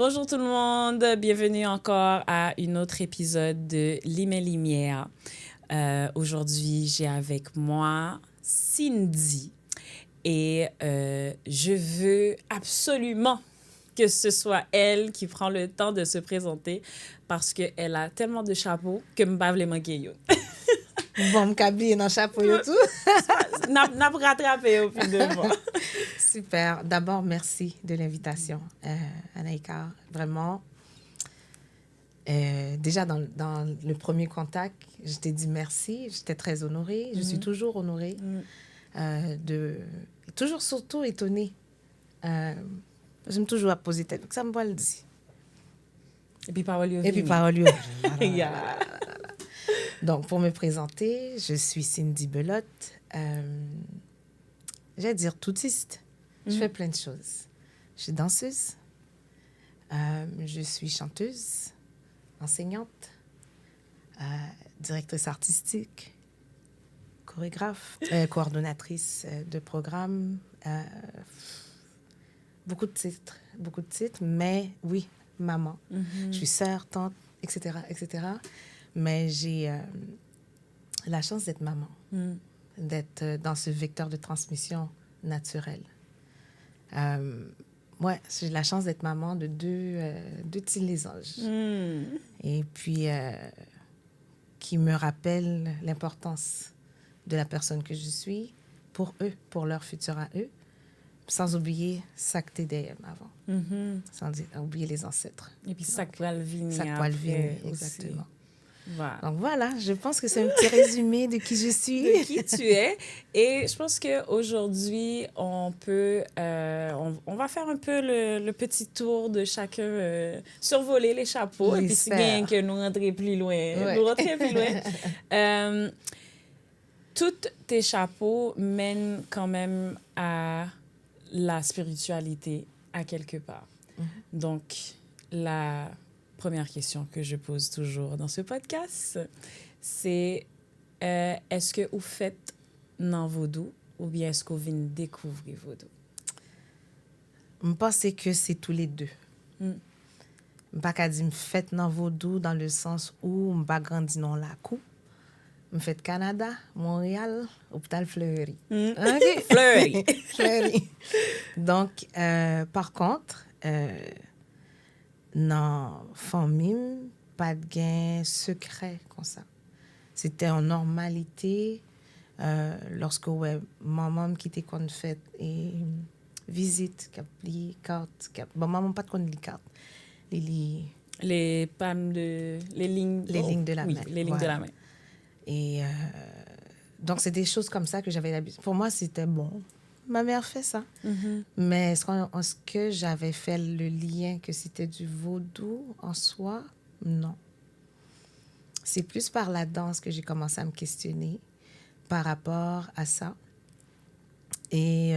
Bonjour tout le monde, bienvenue encore à un autre épisode de Limé Lumière. Aujourd'hui, j'ai avec moi Cindy et je veux absolument que ce soit elle qui prend le temps de se présenter parce qu'elle a tellement de chapeaux que je ne peux pas manquer. Bon, m'kabli dans le chapeau et tout. N'a pas rattrapé au fil de moi. Super. D'abord, merci de l'invitation, Anaïka. Vraiment. Déjà, dans le premier contact, je t'ai dit merci. J'étais très honorée. Je suis toujours honorée. Toujours surtout étonnée. J'aime toujours à poser tête. Ça me voit le dire. Et puis parole Et puis, parole. Yeah. Donc, pour me présenter, je suis Cindy Belotte. J'allais dire toutiste. Je fais plein de choses. Je suis danseuse. Je suis chanteuse, enseignante, directrice artistique, chorégraphe, coordonnatrice de programme. Beaucoup de titres, mais oui, maman. Je suis sœur, tante, etc., etc. Mais j'ai la chance d'être maman, d'être dans ce vecteur de transmission naturelle. Ouais, j'ai la chance d'être maman de deux petits lésanges. Et puis, qui me rappellent l'importance de la personne que je suis pour eux, pour leur futur à eux, sans oublier ça que TDM avant. Sans oublier les ancêtres. Et puis ça quoi le vini Ça quoi le vini, aussi. exactement. Voilà. Donc voilà, je pense que c'est un petit résumé de qui je suis. De qui tu es. Et je pense qu'aujourd'hui, on peut... on va faire un peu le petit tour de chacun, survoler les chapeaux. Et puis c'est bien que nous rentrions plus loin. Ouais. Nous rentrions plus loin. Tous tes chapeaux mènent quand même à la spiritualité à quelque part. Donc, la première question que je pose toujours dans ce podcast, c'est est-ce que vous faites dans vaudou ou bien est-ce que vous venez découvrir vaudou? Je pense que c'est tous les deux. Je ne pas qu'à dire faites dans vaudou dans le sens où je pas grandi dans la cour. Je fais Canada, Montréal, hôpital Fleury. Okay. Fleury. Fleury. Donc, par contre, dans famille, pas de gain secret comme ça. C'était en normalité lorsque maman quittait qu'on fait et visite, cap li carte, bon maman pas de qu'on li carte, les palmes de les lignes de la main. Les lignes de la main. Et donc, c'est des choses comme ça que j'avais l'habitude. Pour moi, c'était bon. Ma mère fait ça. Mais est-ce que j'avais fait le lien que c'était du vaudou en soi? Non. C'est plus par la danse que j'ai commencé à me questionner par rapport à ça. Et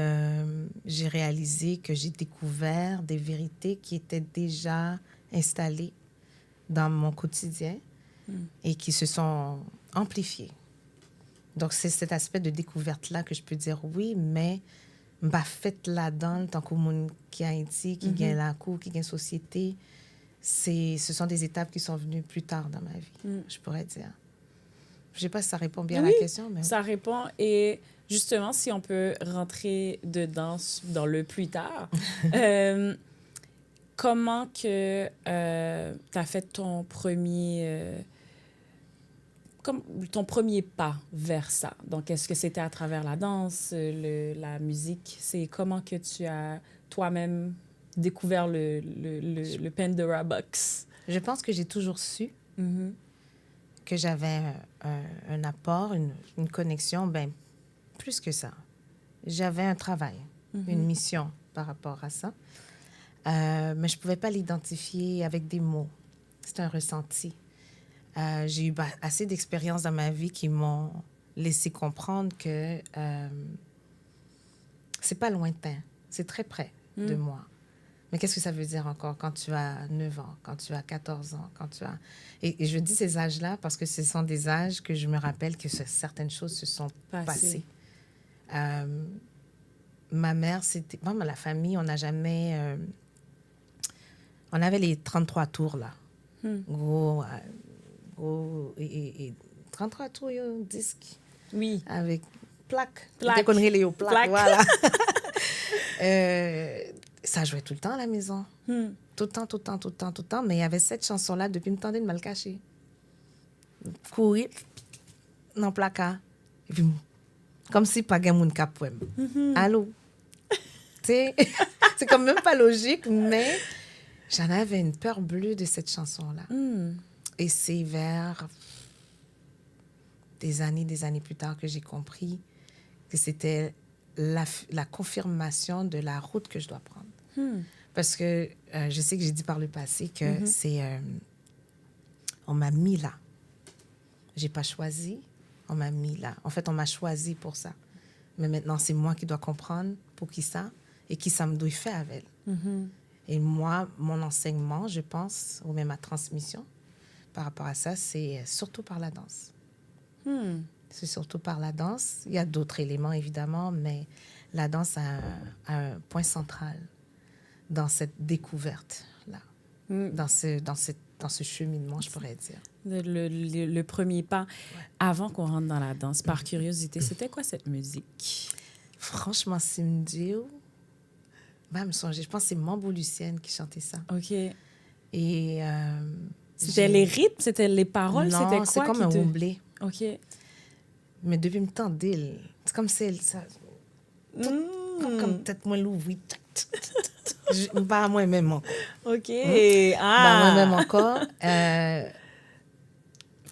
j'ai réalisé que j'ai découvert des vérités qui étaient déjà installées dans mon quotidien et qui se sont amplifiées. Donc, c'est cet aspect de découverte-là que je peux dire oui, mais m'a fait là-dedans, tant que monde qui a Haïti, qui gagne la cour, qui gagne société, ce sont des étapes qui sont venues plus tard dans ma vie, je pourrais dire. Je ne sais pas si ça répond bien à la question, mais... Ça répond. Et justement, si on peut rentrer dedans dans le plus tard, comment que tu as fait ton premier pas vers ça? Donc, est-ce que c'était à travers la danse, la musique? C'est comment que tu as toi-même découvert le Pandora Box? Je pense que j'ai toujours su que j'avais un apport, une connexion, ben plus que ça. J'avais un travail, une mission par rapport à ça. Mais je ne pouvais pas l'identifier avec des mots. C'est un ressenti. J'ai eu assez d'expériences dans ma vie qui m'ont laissé comprendre que c'est pas lointain, c'est très près de moi. Mais qu'est-ce que ça veut dire encore quand tu as 9 ans, quand tu as 14 ans, quand tu as... Et je dis ces âges-là parce que ce sont des âges que je me rappelle que certaines choses se sont passées. Ma mère, c'était... Bon, la famille, on n'a jamais On avait les 33 tours, là. Hmm. Gros, et 33 tours, un disque. Oui. Avec plaque. Plaque. Dès qu'on relait aux plaques, Plaque. voilà. Ça jouait tout le temps à la maison. Hmm. Tout le temps. Mais il y avait cette chanson-là depuis me tendait de me le cacher. Courir dans le placard. Et puis, comme si pas quelqu'un qui cap Allô? C'est comme même pas logique, mais j'en avais une peur bleue de cette chanson-là. Hmm. Et c'est vers des années plus tard que j'ai compris que c'était la confirmation de la route que je dois prendre. Hmm. Parce que je sais que j'ai dit par le passé que on m'a mis là. J'ai pas choisi, on m'a mis là. En fait, on m'a choisi pour ça. Mais maintenant, c'est moi qui dois comprendre pour qui ça et qui ça me doit faire avec elle. Et moi, mon enseignement, je pense, ou même ma transmission par rapport à ça, c'est surtout par la danse. Hmm. C'est surtout par la danse. Il y a d'autres éléments, évidemment, mais la danse a un point central dans cette découverte-là, dans ce cheminement, je pourrais dire. Le premier pas. Avant qu'on rentre dans la danse, par curiosité, c'était quoi cette musique? Franchement, c'est me dire... je pense que c'est Mambo Lucienne qui chantait ça. OK. Et... C'était les rythmes? C'était les paroles? Non, c'était quoi c'est comme un oublé. OK. Mais depuis le temps d'elle, c'est comme si elle... Comme peut-être moi l'ouvrir. Pas moi-même encore. OK. Moi-même encore.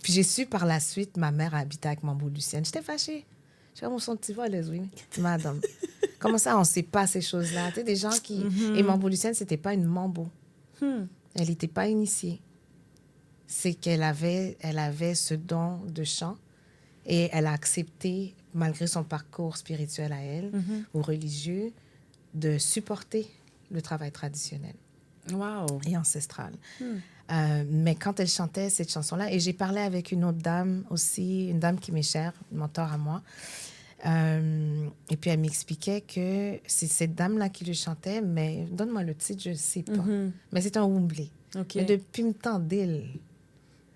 Puis j'ai su par la suite, ma mère habitait avec Mambo Lucienne. J'étais fâchée. J'ai dit, son petit voile, oui. Madame, comment ça, on ne sait pas ces choses-là? Tu sais, des gens qui... Et Mambo Lucienne, ce n'était pas une mambo. Elle n'était pas initiée. C'est qu'elle avait ce don de chant et elle a accepté, malgré son parcours spirituel à elle, ou religieux, de supporter le travail traditionnel. Wow. Et ancestral. Mais quand elle chantait cette chanson-là, et j'ai parlé avec une autre dame aussi, une dame qui m'est chère, une mentor à moi, et puis elle m'expliquait que c'est cette dame-là qui le chantait, mais donne-moi le titre, je ne sais pas. Mais c'est un oublié. OK. Mais depuis le temps d'elle,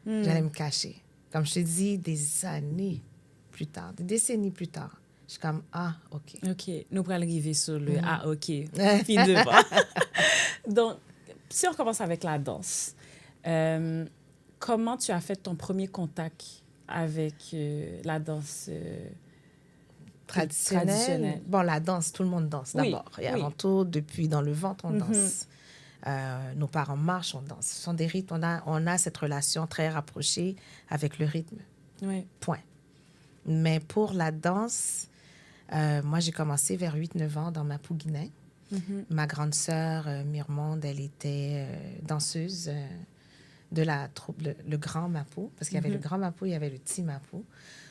j'allais me cacher. Comme je te dis, des années plus tard, des décennies plus tard, je suis comme, ah, OK. OK. Nous pourrons arriver sur le ah, OK. Puis devant. Donc, si on commence avec la danse, comment tu as fait ton premier contact avec la danse traditionnelle? Bon, la danse, tout le monde danse d'abord. Et avant tout, depuis dans le ventre, on danse. Nos parents marchent, on danse. Ce sont des rythmes. On a cette relation très rapprochée avec le rythme. Oui. Point. Mais pour la danse, moi, j'ai commencé vers 8-9 ans dans Mapou-Guinée. Ma grande sœur, Myrmonde, elle était danseuse de la troupe, le Grand Mapou, parce qu'il y avait le Grand Mapou, il y avait le Petit Mapou.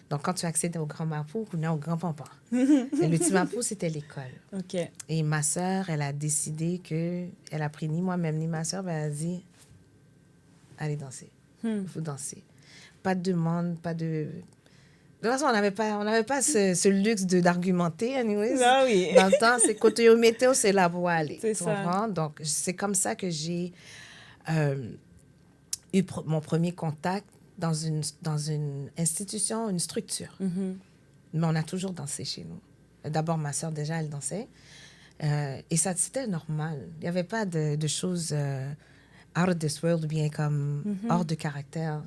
Donc, quand tu accèdes au Grand Mapou, on est au Grand Pampan. Et le Petit Mapou, c'était l'école. OK. Et ma sœur, elle a décidé que... Elle a pris ni moi-même ni ma sœur, mais elle a dit, allez danser. Il faut danser. Pas de demande, pas de... De toute façon, on n'avait pas ce luxe d'argumenter, anyways. Ah oui. Dans le temps, c'est côté au météo, c'est là pour aller. C'est ça. Comprends? Donc, c'est comme ça que j'ai eu mon premier contact dans une institution, une structure. Mais on a toujours dansé chez nous. D'abord, ma sœur, déjà, elle dansait. Et ça, c'était normal. Il n'y avait pas de choses out of this world, bien comme hors de caractère.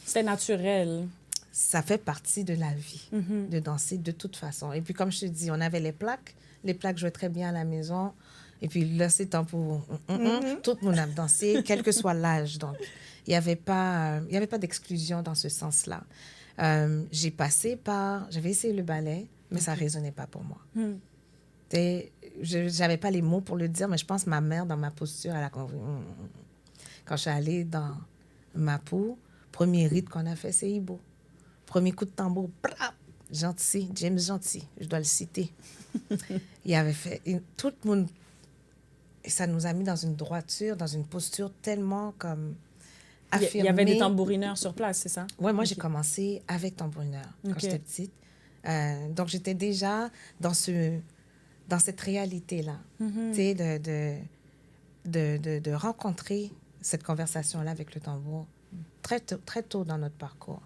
C'était naturel. Ça fait partie de la vie, de danser de toute façon. Et puis, comme je te dis, on avait les plaques. Les plaques jouaient très bien à la maison. Et puis là, c'est temps pour... Tout le monde a dansé, quel que soit l'âge. Donc, il n'y avait pas d'exclusion dans ce sens-là. J'avais essayé le ballet, mais ça ne résonnait pas pour moi. Je n'avais pas les mots pour le dire, mais je pense que ma mère, dans ma posture, elle a compris. Quand je suis allée dans Mapou, premier rythme qu'on a fait, c'est Ibo. Premier coup de tambour, brap, Gentil, James Gentil, je dois le citer. Il avait fait... Tout le monde... Et ça nous a mis dans une droiture, dans une posture tellement comme affirmée. Il y avait des tambourineurs sur place, c'est ça? Oui, moi, j'ai commencé avec tambourineur quand j'étais petite. Donc, j'étais déjà dans cette réalité-là. Tu sais, de rencontrer cette conversation-là avec le tambour très tôt dans notre parcours.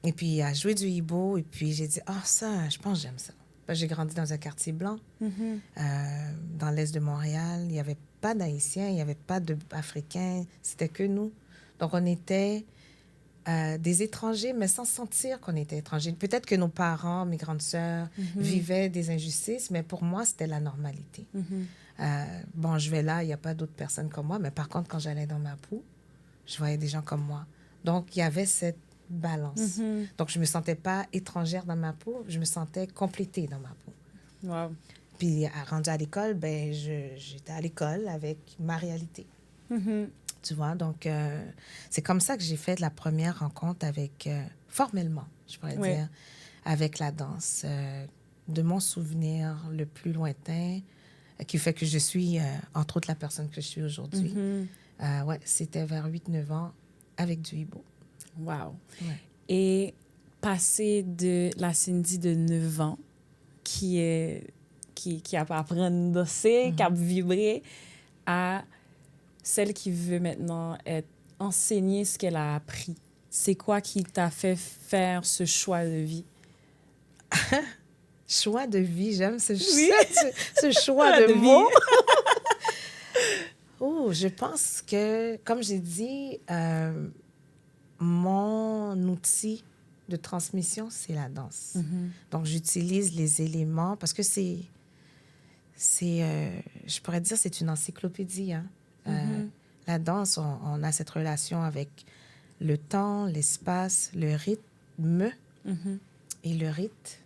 Et puis, à jouer du hibo, et puis j'ai dit, ça, je pense que j'aime ça. Parce que j'ai grandi dans un quartier blanc, dans l'est de Montréal. Il n'y avait pas d'Haïtiens, il n'y avait pas d'Africains, c'était que nous. Donc, on était des étrangers, mais sans sentir qu'on était étrangers. Peut-être que nos parents, mes grandes sœurs, vivaient des injustices, mais pour moi, c'était la normalité. Bon, je vais là, il n'y a pas d'autres personnes comme moi, mais par contre, quand j'allais dans ma peau, je voyais des gens comme moi. Donc, il y avait cette balance. Donc, je ne me sentais pas étrangère dans ma peau, je me sentais complétée dans ma peau. Wow. Puis, rendue à l'école, ben, j'étais à l'école avec ma réalité. Tu vois, donc, c'est comme ça que j'ai fait la première rencontre avec, formellement, je pourrais dire, avec la danse. De mon souvenir le plus lointain, qui fait que je suis, entre autres, la personne que je suis aujourd'hui. Ouais, c'était vers 8-9 ans avec du hibo. Wow. Ouais. Et passer de la Cindy de 9 ans, qui a pas appris à danser, qui a vibré, à celle qui veut maintenant enseigner ce qu'elle a appris. C'est quoi qui t'a fait faire ce choix de vie? Choix de vie, j'aime ce choix de vie. mots. Oh, je pense que, comme j'ai dit, mon outil de transmission, c'est la danse. Donc, j'utilise les éléments parce que je pourrais dire, c'est une encyclopédie. Hein? La danse, on a cette relation avec le temps, l'espace, le rythme et le rite.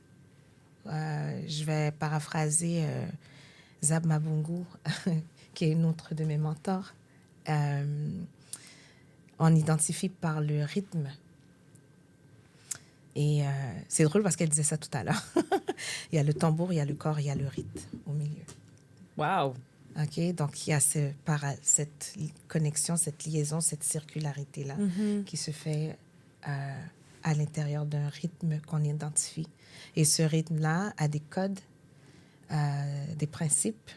Je vais paraphraser Zab Mabungu, qui est une autre de mes mentors. On identifie par le rythme. Et c'est drôle parce qu'elle disait ça tout à l'heure. Il y a le tambour, il y a le corps, il y a le rythme au milieu. Wow! OK? Donc, il y a cette connexion, cette liaison, cette circularité-là qui se fait à l'intérieur d'un rythme qu'on identifie. Et ce rythme-là a des codes, des principes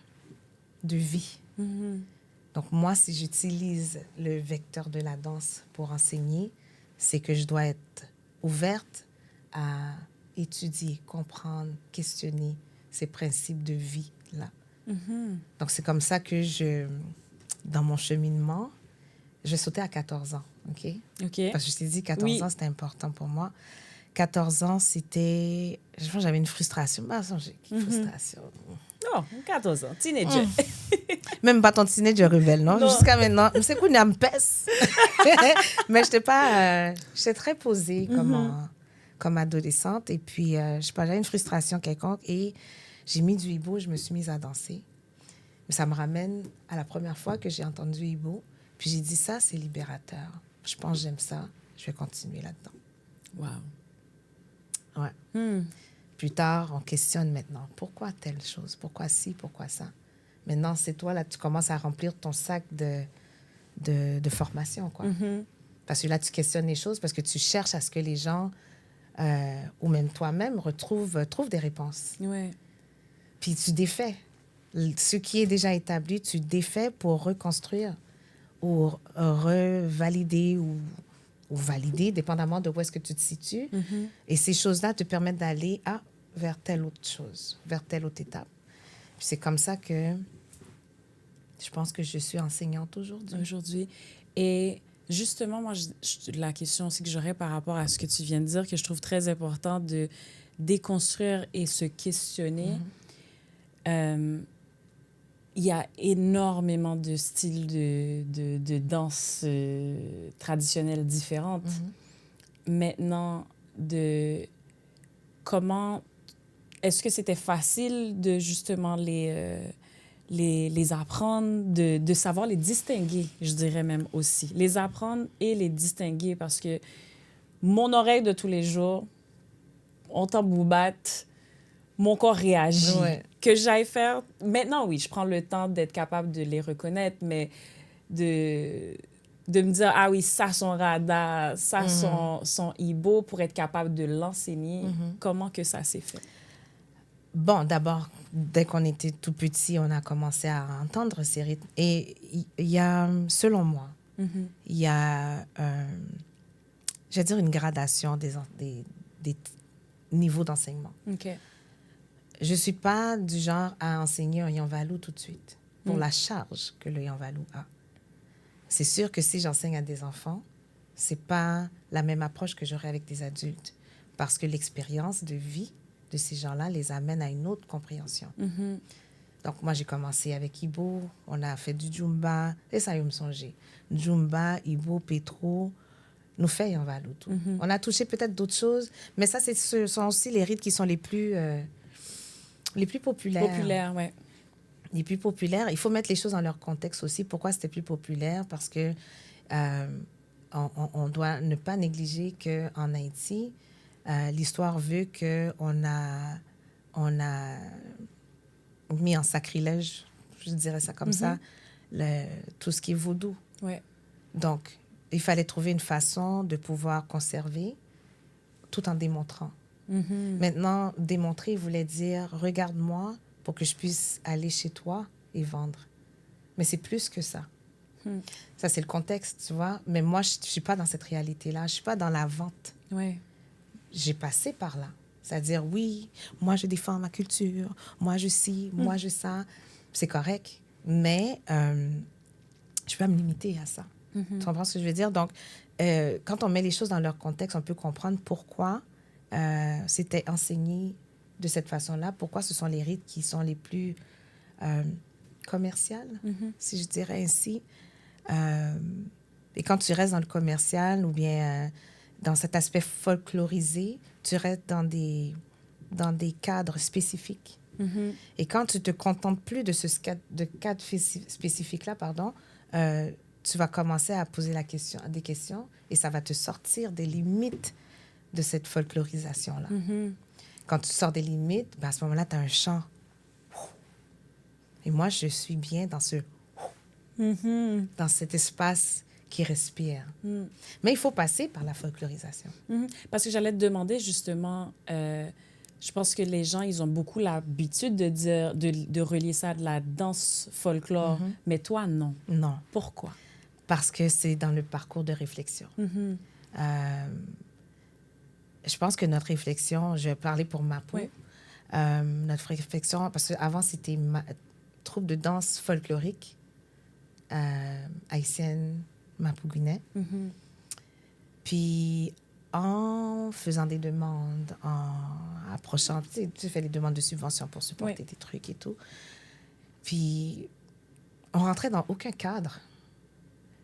de vie. Donc, moi, si j'utilise le vecteur de la danse pour enseigner, c'est que je dois être ouverte à étudier, comprendre, questionner ces principes de vie-là. Donc, c'est comme ça que dans mon cheminement, je vais sauter à 14 ans, OK? Parce que je t'ai dit, 14 ans, c'était important pour moi. 14 ans, c'était... Je pense que j'avais une frustration. Une frustration. Non, 14 ans, teenager. Même pas ton teenager rebelle, non? Jusqu'à maintenant, c'est qu'on me pèse. Mais je n'étais pas... j'étais très posée comme adolescente. Et puis, je sais pas, j'avais une frustration quelconque. Et j'ai mis du hibo, je me suis mise à danser. Mais ça me ramène à la première fois que j'ai entendu hibo. Puis j'ai dit, ça, c'est libérateur. Je pense que j'aime ça. Je vais continuer là-dedans. Wow. Ouais. Plus tard, on questionne maintenant. Pourquoi telle chose? Pourquoi ci? Pourquoi ça? Maintenant, c'est toi, là, tu commences à remplir ton sac de formation, quoi. Parce que là, tu questionnes les choses parce que tu cherches à ce que les gens, ou même toi-même, trouvent des réponses. Ouais. Puis tu défais. Ce qui est déjà établi, tu défais pour reconstruire ou revalider ou valider, dépendamment de où est-ce que tu te situes. Et ces choses-là te permettent d'aller vers telle autre chose, vers telle autre étape. Puis c'est comme ça que je pense que je suis enseignante aujourd'hui. Et justement, moi, la question aussi que j'aurais par rapport à ce que tu viens de dire, que je trouve très important de déconstruire et se questionner. Il y a énormément de styles de danse traditionnelles différentes. Maintenant, comment... Est-ce que c'était facile de justement les apprendre, de savoir les distinguer, je dirais même aussi. Les apprendre et les distinguer parce que mon oreille de tous les jours, on tambourbatte, mon corps réagit. Ouais. Que j'aille faire... Maintenant, oui, je prends le temps d'être capable de les reconnaître, mais de me dire, ah oui, ça, son radar, ça, son hibo, pour être capable de l'enseigner. Comment que ça s'est fait? Bon, d'abord, dès qu'on était tout petit, on a commencé à entendre ces rythmes. Et il y a, selon moi, il y a, je vais dire, une gradation des niveaux d'enseignement. OK. Je ne suis pas du genre à enseigner un Yanvalou tout de suite pour la charge que le Yanvalou a. C'est sûr que si j'enseigne à des enfants, ce n'est pas la même approche que j'aurai avec des adultes parce que l'expérience de vie de ces gens-là les amène à une autre compréhension. Donc, moi, j'ai commencé avec Ibo, on a fait du Jumba, et ça, il me songeait. Jumba, Ibo, Petro, nous fait Yanvalou tout. On a touché peut-être d'autres choses, mais ça, ce sont aussi les rites qui sont les plus populaires. Populaire, ouais. Les plus populaires. Il faut mettre les choses dans leur contexte aussi. Pourquoi c'était plus populaire? Parce que on doit ne pas négliger qu'en Haïti, l'histoire veut qu'on a mis en sacrilège, je dirais ça comme ça, tout ce qui est vaudou. Ouais. Donc, il fallait trouver une façon de pouvoir conserver tout en démontrant. Maintenant, démontrer voulait dire, regarde-moi pour que je puisse aller chez toi et vendre. Mais c'est plus que ça. Ça, c'est le contexte, tu vois. Mais moi, je ne suis pas dans cette réalité-là. Je ne suis pas dans la vente. Ouais. J'ai passé par là. C'est-à-dire, oui, moi, je défends ma culture. Moi, je ci, moi, je ça. C'est correct. Mais je ne peux pas me limiter à ça. Tu comprends ce que je veux dire? Donc, quand on met les choses dans leur contexte, on peut comprendre pourquoi c'était enseigné de cette façon-là, pourquoi ce sont les rites qui sont les plus commerciales, si je dirais ainsi. Et quand tu restes dans le commercial ou bien dans cet aspect folklorisé, tu restes dans des cadres spécifiques. Et quand tu te contentes plus de ce cadre spécifique-là, tu vas commencer à poser des questions et ça va te sortir des limites de cette folklorisation-là. Quand tu sors des limites, ben à ce moment-là, tu as un chant. Et moi, je suis bien dans dans cet espace qui respire. Mais il faut passer par la folklorisation. Parce que j'allais te demander justement, je pense que les gens, ils ont beaucoup l'habitude de dire, de relier ça à de la danse folklore, mais toi, non. Non. Pourquoi? Parce que c'est dans le parcours de réflexion. Je pense que notre réflexion, je vais parler pour ma peau, notre réflexion, parce qu'avant, c'était une troupe de danse folklorique haïtienne, Mapouguinais. Puis, en faisant des demandes, en approchant, tu fais des demandes de subventions pour supporter des trucs et tout. Puis, on rentrait dans aucun cadre.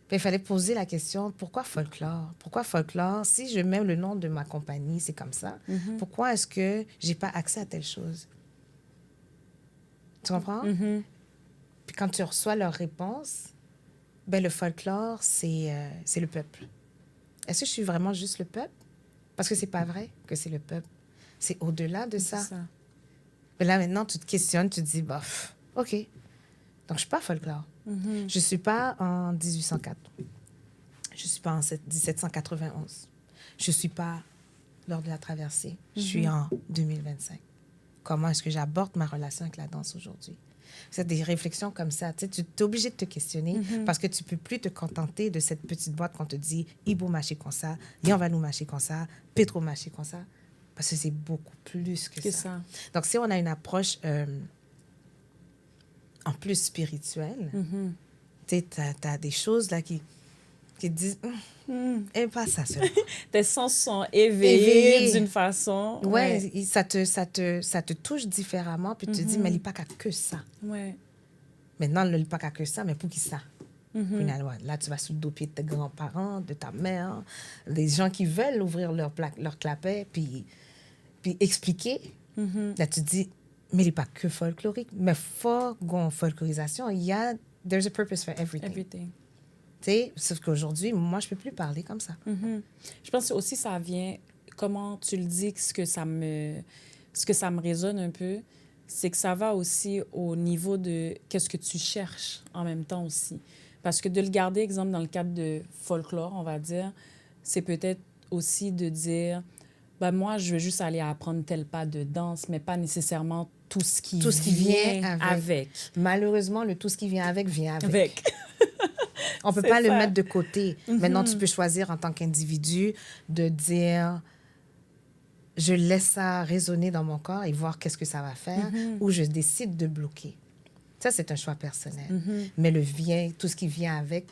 Puis, il fallait poser la question, pourquoi folklore? Pourquoi folklore? Si je mets le nom de ma compagnie, c'est comme ça. Pourquoi est-ce que j'ai pas accès à telle chose? Tu comprends? Puis quand tu reçois leur réponse, ben le folklore, c'est le peuple. Est-ce que je suis vraiment juste le peuple? Parce que c'est pas vrai que c'est le peuple. C'est au-delà de ça. Mais là, maintenant, tu te questionnes, tu te dis, bof, OK. Donc, je suis pas folklore. Je suis pas en 1804. Je suis pas en 1791. Je suis pas lors de la traversée. Je suis en 2025. Comment est-ce que j'aborde ma relation avec la danse aujourd'hui? C'est des réflexions comme ça. Tu es obligé de te questionner parce que tu ne peux plus te contenter de cette petite boîte qu'on te dit Ibo marcher comme ça, Yanvalou marcher comme ça, Petro marcher comme ça. Parce que c'est beaucoup plus que ça. Donc, si on a une approche en plus spirituelle, tu as des choses là qui te disent et pas ça seulement. Tes sens sont éveillés d'une façon. Ouais, ça te touche différemment, puis tu te dis, mais il n'y a pas que ça. Ouais. Maintenant, il n'y a pas que ça, mais pour qui ça? Là, tu vas sous le dos pied de tes grands-parents, de ta mère, des gens qui veulent ouvrir leur clapet, puis expliquer. Là, tu te dis, mais il n'y a pas que folklorique. Mais folklorisation, there's a purpose for everything. Sauf qu'aujourd'hui, moi, je ne peux plus parler comme ça. Je pense que aussi, ça vient, comment tu le dis, ce que ça me résonne un peu, c'est que ça va aussi au niveau de qu'est-ce que tu cherches en même temps aussi. Parce que de le garder, exemple, dans le cadre de folklore, on va dire, c'est peut-être aussi de dire, ben moi, je veux juste aller apprendre tel pas de danse, mais pas nécessairement tout ce qui vient avec. Malheureusement, le tout ce qui vient avec vient avec. On ne peut pas le mettre de côté. Maintenant, tu peux choisir en tant qu'individu de dire, je laisse ça résonner dans mon corps et voir qu'est-ce que ça va faire, ou je décide de bloquer. Ça, c'est un choix personnel. Mais tout ce qui vient avec,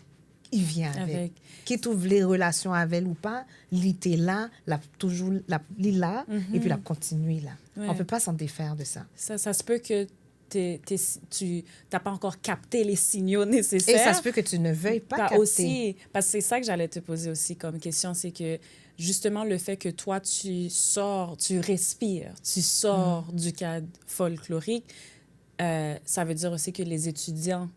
il vient avec. Qui t'ouvre les relations avec elle ou pas, l'ité là, toujours là, et puis la continuer là. Ouais. On ne peut pas s'en défaire de ça. Ça se peut que tu n'as pas encore capté les signaux nécessaires. Et ça se peut que tu ne veuilles pas capter. Aussi, parce que c'est ça que j'allais te poser aussi comme question, c'est que justement le fait que toi, tu sors, tu respires, tu sors du cadre folklorique, ça veut dire aussi que les étudiants,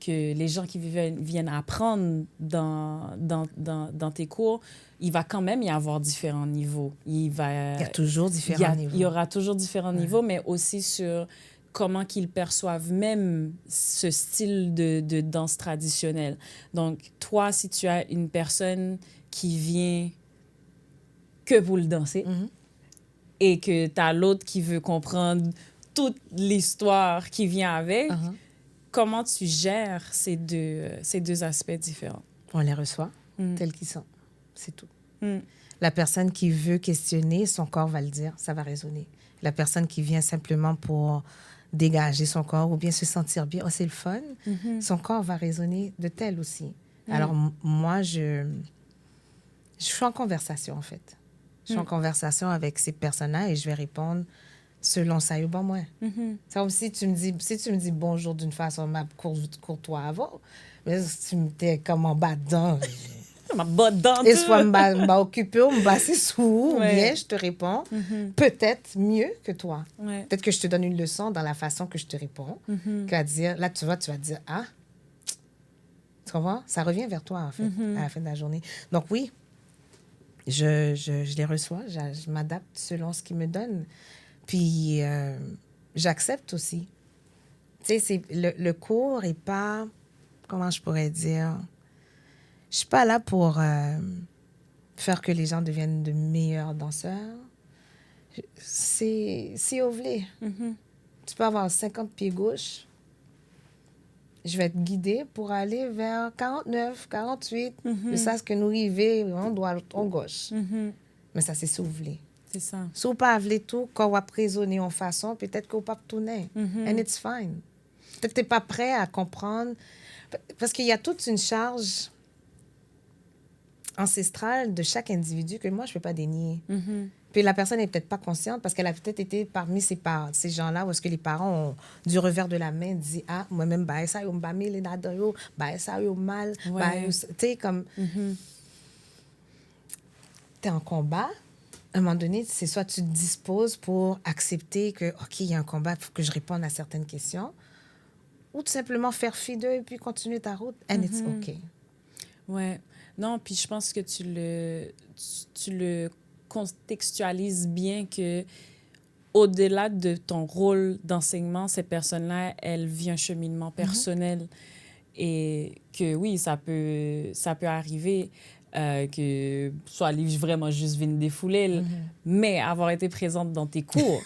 que les gens qui viennent apprendre dans tes cours, il va quand même y avoir différents niveaux. Il y a toujours différents niveaux. Il y aura toujours différents niveaux, mais aussi sur comment qu'ils perçoivent même ce style de danse traditionnelle. Donc, toi, si tu as une personne qui vient que pour le danser et que tu as l'autre qui veut comprendre toute l'histoire qui vient avec, comment tu gères ces deux aspects différents? On les reçoit tels qu'ils sont. C'est tout. La personne qui veut questionner, son corps va le dire, ça va résonner. La personne qui vient simplement pour dégager son corps ou bien se sentir bien, c'est le fun, son corps va résonner de tel aussi. Alors, moi, je suis en conversation, en fait. Je suis en conversation avec ces personnes-là et je vais répondre selon ça et bon, moi. Ça aussi, si tu me dis bonjour d'une façon ma courtois avant, mais si tu me comme en bas dedans, ma botte dedans. Et soit m'a occupé ou me basser sous, ou bien je te réponds peut-être mieux que toi. Peut-être que je te donne une leçon dans la façon que je te réponds, qu'à dire, là, tu vas dire, ah, tu comprends? Ça revient vers toi, en fait, à la fin de la journée. Donc, oui, je les reçois, je m'adapte selon ce qu'ils me donnent. Puis, j'accepte aussi. Tu sais, le cours n'est pas, comment je pourrais dire, je ne suis pas là pour faire que les gens deviennent de meilleurs danseurs. C'est ovlé. Tu peux avoir 50 pieds gauche. Je vais te guider pour aller vers 49, 48. C'est ça ce que nous arrivons, on doit en gauche. Mais ça, c'est souvelé. C'est ça. Si vous pas avler tout, quand on va raisonner en façon, peut-être qu'on pas tourner. And it's fine. Peut-être que tu n'es pas prêt à comprendre. Parce qu'il y a toute une charge ancestrale de chaque individu que moi, je ne peux pas dénier. Puis la personne n'est peut-être pas consciente parce qu'elle a peut-être été parmi ces gens-là où est-ce que les parents ont du revers de la main dit « Ah, moi-même, bah ça, yo m'a mis les nadans, bah ça, yo mal. » Tu sais, comme... Tu es en combat. À un moment donné, c'est soit tu te disposes pour accepter que, OK, il y a un combat, il faut que je réponde à certaines questions, ou tout simplement faire fi d'eux et puis continuer ta route, and it's OK. Ouais. Non, puis je pense que tu le contextualises bien que au-delà de ton rôle d'enseignement, ces personnes-là, elles vivent un cheminement personnel. Et que oui, ça peut arriver que soit vraiment juste venir défouler, mais avoir été présente dans tes cours.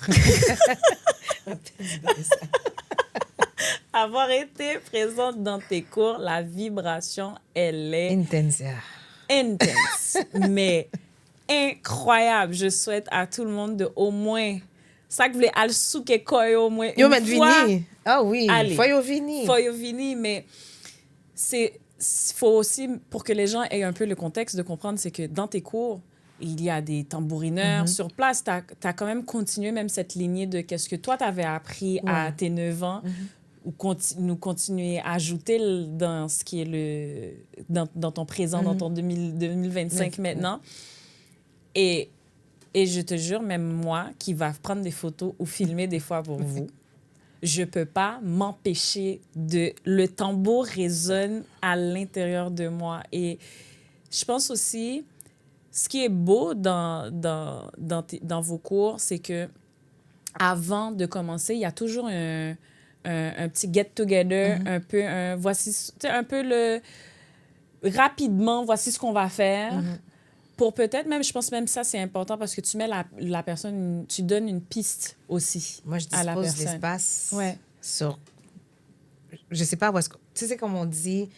Avoir été présente dans tes cours, la vibration, elle est... Intense. Mais incroyable. Je souhaite à tout le monde de au moins... Ça que vous voulez aller souke koy au moins une fois. Ah oui, allez, foyo vini. Mais faut aussi, pour que les gens aient un peu le contexte de comprendre, c'est que dans tes cours, il y a des tambourineurs sur place. Tu as quand même continué même cette lignée de qu'est-ce que toi, tu avais appris à tes 9 ans, ou nous continuer à ajouter dans ce qui est dans ton présent, dans ton 2025 maintenant. Et je te jure, même moi, qui va prendre des photos ou filmer des fois pour vous, je peux pas m'empêcher de... Le tambour résonne à l'intérieur de moi. Et je pense aussi, ce qui est beau dans vos cours, c'est que avant de commencer, il y a toujours un petit get-together, un peu voici, un peu rapidement, voici ce qu'on va faire. pour peut-être même, je pense même ça, c'est important parce que tu mets la personne, tu donnes une piste aussi Moi, je à la dispose personne. l'espace Ouais. sur... Je sais pas où est-ce que... Tu sais, comme on dit,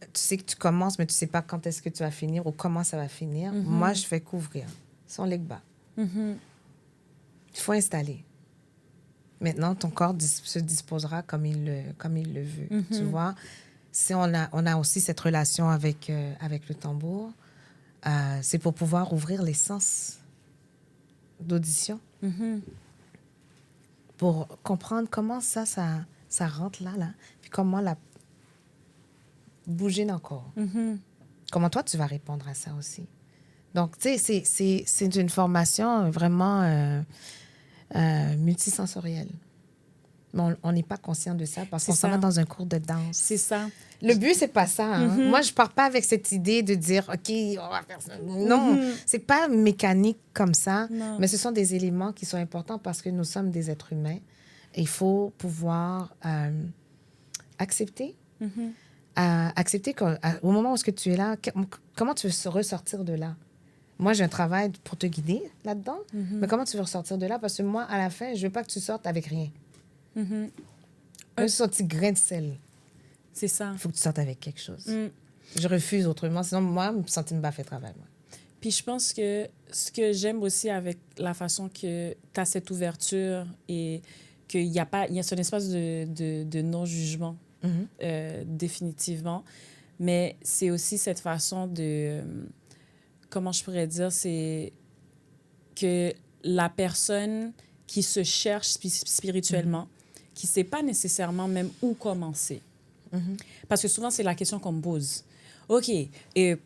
tu sais que tu commences, mais tu sais pas quand est-ce que tu vas finir ou comment ça va finir. Moi, je fais couvrir. Son leg bas. Il faut installer. Maintenant, ton corps se disposera comme il le veut. Tu vois? Si on a aussi cette relation avec le tambour, c'est pour pouvoir ouvrir les sens d'audition. Pour comprendre comment ça rentre là, puis comment la bouger dans le corps. Comment toi, tu vas répondre à ça aussi. Donc, tu sais, c'est une formation vraiment multisensorielle. Mais on n'est pas conscient de ça parce qu'on s'en va dans un cours de danse. C'est ça. Le but, c'est pas ça. Hein? Moi, je pars pas avec cette idée de dire, OK, on va faire ça. Non, c'est pas mécanique comme ça, mais ce sont des éléments qui sont importants parce que nous sommes des êtres humains. Et il faut pouvoir accepter. Accepter qu'au moment où est-ce que tu es là, comment tu veux ressortir de là? Moi, j'ai un travail pour te guider là-dedans, mais comment tu veux ressortir de là? Parce que moi, à la fin, je veux pas que tu sortes avec rien. Même un petit grain de sel. C'est ça. Il faut que tu sortes avec quelque chose. Je refuse autrement. Sinon, moi, me sentir me baffer travail. Moi. Puis je pense que ce que j'aime aussi avec la façon que tu as cette ouverture et qu'il y a un espace de non-jugement, définitivement. Mais c'est aussi cette façon de... comment je pourrais dire? C'est que la personne qui se cherche spirituellement, qui ne sait pas nécessairement même où commencer. Parce que souvent, c'est la question qu'on me pose. OK, et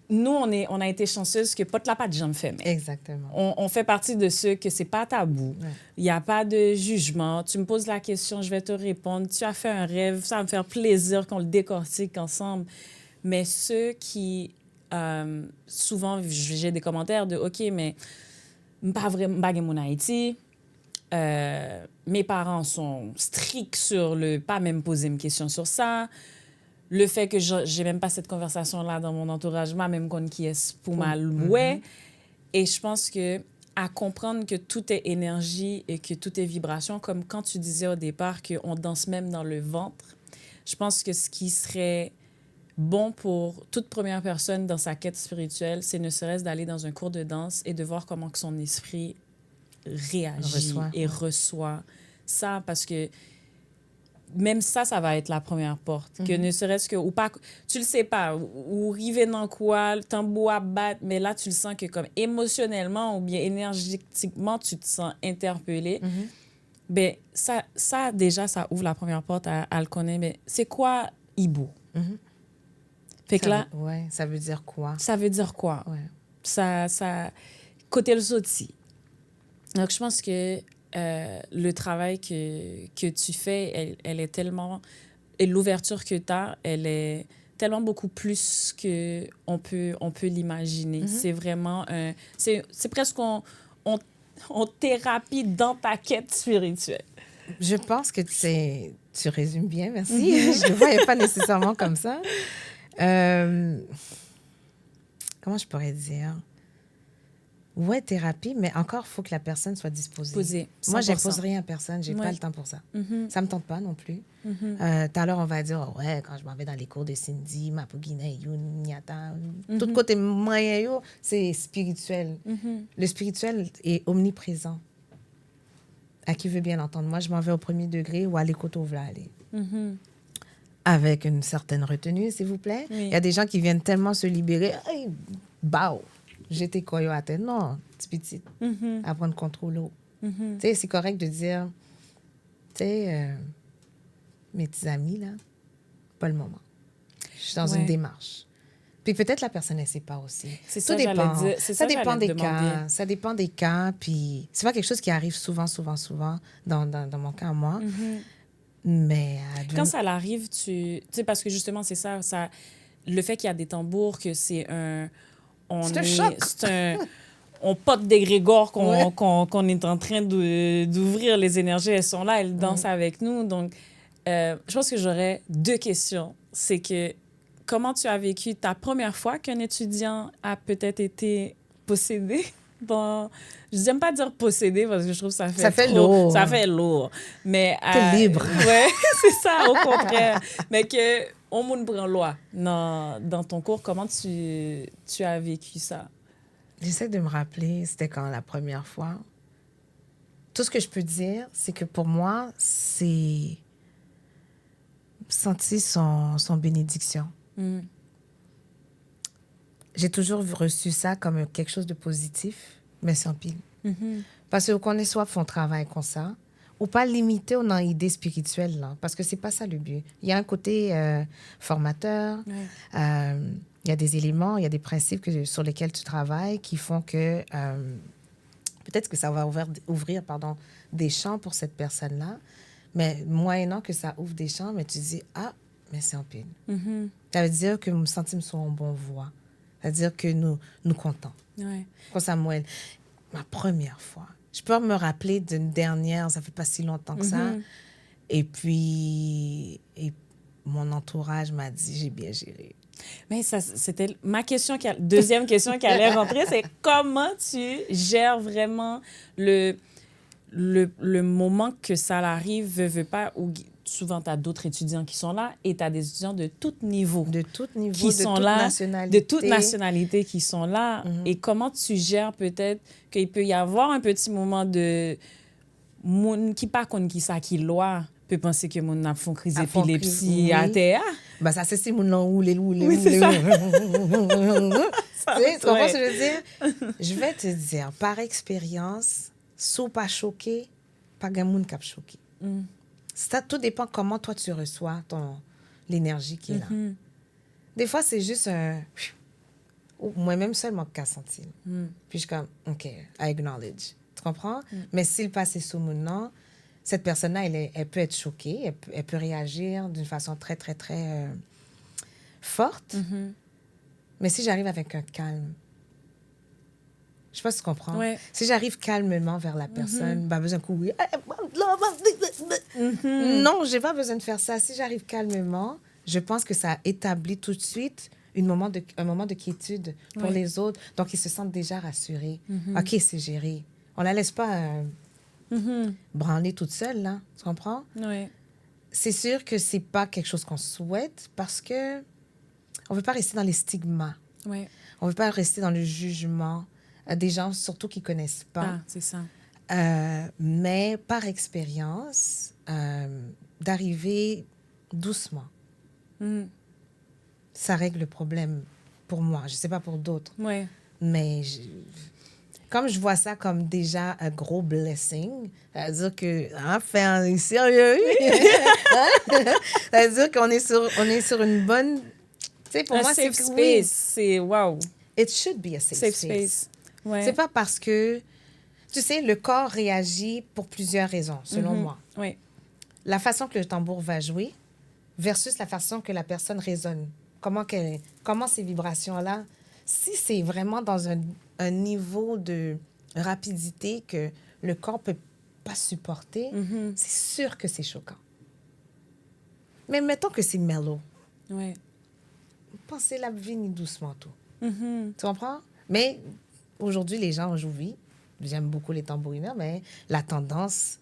nous, on a été chanceuses que pas de la patte jamais fait. Mais exactement. On fait partie de ceux que c'est pas tabou. Il n'y a pas de jugement. Tu me poses la question, je vais te répondre. Tu as fait un rêve, ça va me faire plaisir qu'on le décortique ensemble. Mais ceux qui... souvent, j'ai des commentaires de « OK, mais pas vraiment baguette mon Haïti. Mes parents sont stricts sur le pas même poser une question sur ça. Le fait que j'ai même pas cette conversation-là dans mon entourage, même qu'on qui est pour mal ouais. Et je pense que à comprendre que tout est énergie et que tout est vibration, comme quand tu disais au départ qu'on danse même dans le ventre, je pense que ce qui serait bon pour toute première personne dans sa quête spirituelle, c'est ne serait-ce d'aller dans un cours de danse et de voir comment que son esprit réagit reçoit ça, parce que même ça va être la première porte. Que ne serait-ce que, ou pas, tu le sais pas, ou river dans quoi, le tambour à battre, mais là, tu le sens que comme émotionnellement ou bien énergétiquement, tu te sens interpellé. Ben, ça, déjà, ça ouvre la première porte à le connaître. Mais c'est quoi Ibo? Fait que là... Ouais, ça veut dire quoi? Ça veut dire quoi? Ouais. Ça côté le sauti. Donc, je pense que le travail que tu fais, elle est tellement... Et l'ouverture que tu as, elle est tellement beaucoup plus qu'on peut l'imaginer. C'est vraiment... c'est presque... On thérapie dans ta quête spirituelle. Je pense que tu résumes bien, merci. Je ne le voyais pas nécessairement comme ça. Comment je pourrais dire? Ouais, thérapie, mais encore, il faut que la personne soit disposée. Moi, je n'impose rien à personne. Je n'ai pas le temps pour ça. Ça ne me tente pas non plus. Tout à l'heure, on va dire, oh, ouais, quand je m'en vais dans les cours de Cindy, Mapugina, Nyata, tout côté moyen, c'est spirituel. Le spirituel est omniprésent. À qui veut bien l'entendre? Moi, je m'en vais au premier degré ou à l'écoute où vous voulez aller. Avec une certaine retenue, s'il vous plaît. Il y a des gens qui viennent tellement se libérer. Hey, bao! J'étais koyo à terre. Non, petit, apprendre à contrôler. Tu sais, c'est correct de dire, tu sais, mes petits amis, là, pas le moment. Je suis dans une démarche. Puis peut-être la personne, elle ne sait pas aussi. C'est ça, dépend. Ça dépend des cas. Ça dépend des cas. Puis c'est pas quelque chose qui arrive souvent, dans mon cas, moi. Mais... Quand ça l'arrive, tu sais, parce que justement, c'est ça, le fait qu'il y a des tambours, que c'est un... C'est un choc. On pote des grégores qu'on est en train d'ouvrir. Les énergies, elles sont là, elles dansent avec nous. Donc, je pense que j'aurais 2 questions. C'est que comment tu as vécu ta première fois qu'un étudiant a peut-être été possédé? Bon, je n'aime pas dire possédé parce que je trouve que Ça fait lourd. Ça fait lourd. Mais T'es libre. Ouais, c'est ça, au contraire. Mais que on monde prend loi dans ton cours, comment tu as vécu ça? J'essaie de me rappeler, c'était quand la première fois. Tout ce que je peux dire, c'est que pour moi, c'est sentir son bénédiction. Mm. J'ai toujours reçu ça comme quelque chose de positif, mais sans pile. Mhm. Parce qu'on est soit font travail comme ça, ou pas limité aux idées spirituelles, là, parce que c'est pas ça le but. Il y a un côté formateur, Ouais. il y a des éléments, il y a des principes sur lesquels tu travailles qui font que peut-être que ça va ouvrir des champs pour cette personne-là, mais moyennant que ça ouvre des champs, mais tu dis, ah, mais c'est en pile. Mhm. Ça veut dire que nous sentimos sont en bonne voie. C'est-à-dire que nous comptons. Ouais. Quand Samuel, ma première fois, je peux me rappeler d'une dernière, ça fait pas si longtemps que ça. Mhm. Et puis, mon entourage m'a dit, j'ai bien géré. Mais ça, c'était ma question, deuxième question qui allait rentrer, c'est comment tu gères vraiment le moment que ça arrive, veut pas, où souvent tu as d'autres étudiants qui sont là et tu as des étudiants de tout niveau. De tout niveau, qui sont toute là, nationalité. de toute nationalité qui sont là. Et comment tu gères peut-être qu'il peut y avoir un petit moment de moun qui pas connaît qui ça qui loi peut penser que mon a font crise d'épilepsie à terre. Bah ça c'est si mon nom ou les Oui, c'est ça. Tu comprends ce que je veux dire? Je vais te dire, par expérience, si pas choqué, pas grand monde qui a choqué. Ça, tout dépend comment toi tu reçois l'énergie qui est là. Des fois, c'est juste un... Moi-même seulement qui a senti. Puis je suis comme, OK, I acknowledge. Tu comprends? Mais s'il passe sous mon nom, cette personne-là, elle peut être choquée, elle peut réagir d'une façon très, très, très forte. Mais si j'arrive avec un calme, je sais pas si tu comprends. Ouais. Si j'arrive calmement vers la personne, pas besoin de courir. Non, j'ai pas besoin de faire ça. Si j'arrive calmement, je pense que ça établit tout de suite un moment de quiétude pour les autres. Donc, ils se sentent déjà rassurés. OK, c'est géré. On la laisse pas branler toute seule, là. Tu comprends? Oui. C'est sûr que c'est pas quelque chose qu'on souhaite parce que on veut pas rester dans les stigmas. Ouais. On veut pas rester dans le jugement des gens, surtout qui connaissent pas. Ah, c'est ça. Mais par expérience, d'arriver doucement, ça règle le problème pour moi. Je sais pas pour d'autres. Ouais. Mais comme je vois ça comme déjà un gros blessing, ça veut dire que, enfin, sérieux, ça veut dire qu'on est sur une bonne... Tu sais, pour moi, c'est safe space. C'est wow. It should be a safe space. Ouais. C'est pas parce que, tu sais, le corps réagit pour plusieurs raisons, selon moi. Oui. La façon que le tambour va jouer versus la façon que la personne résonne. Comment ces vibrations-là, si c'est vraiment dans un niveau de rapidité que le corps peut pas supporter, c'est sûr que c'est choquant. Mais mettons que c'est mellow. Ouais. Pensez la vie doucement tout. Tu comprends? Mais aujourd'hui, les gens jouent vite. J'aime beaucoup les tambourineurs, mais la tendance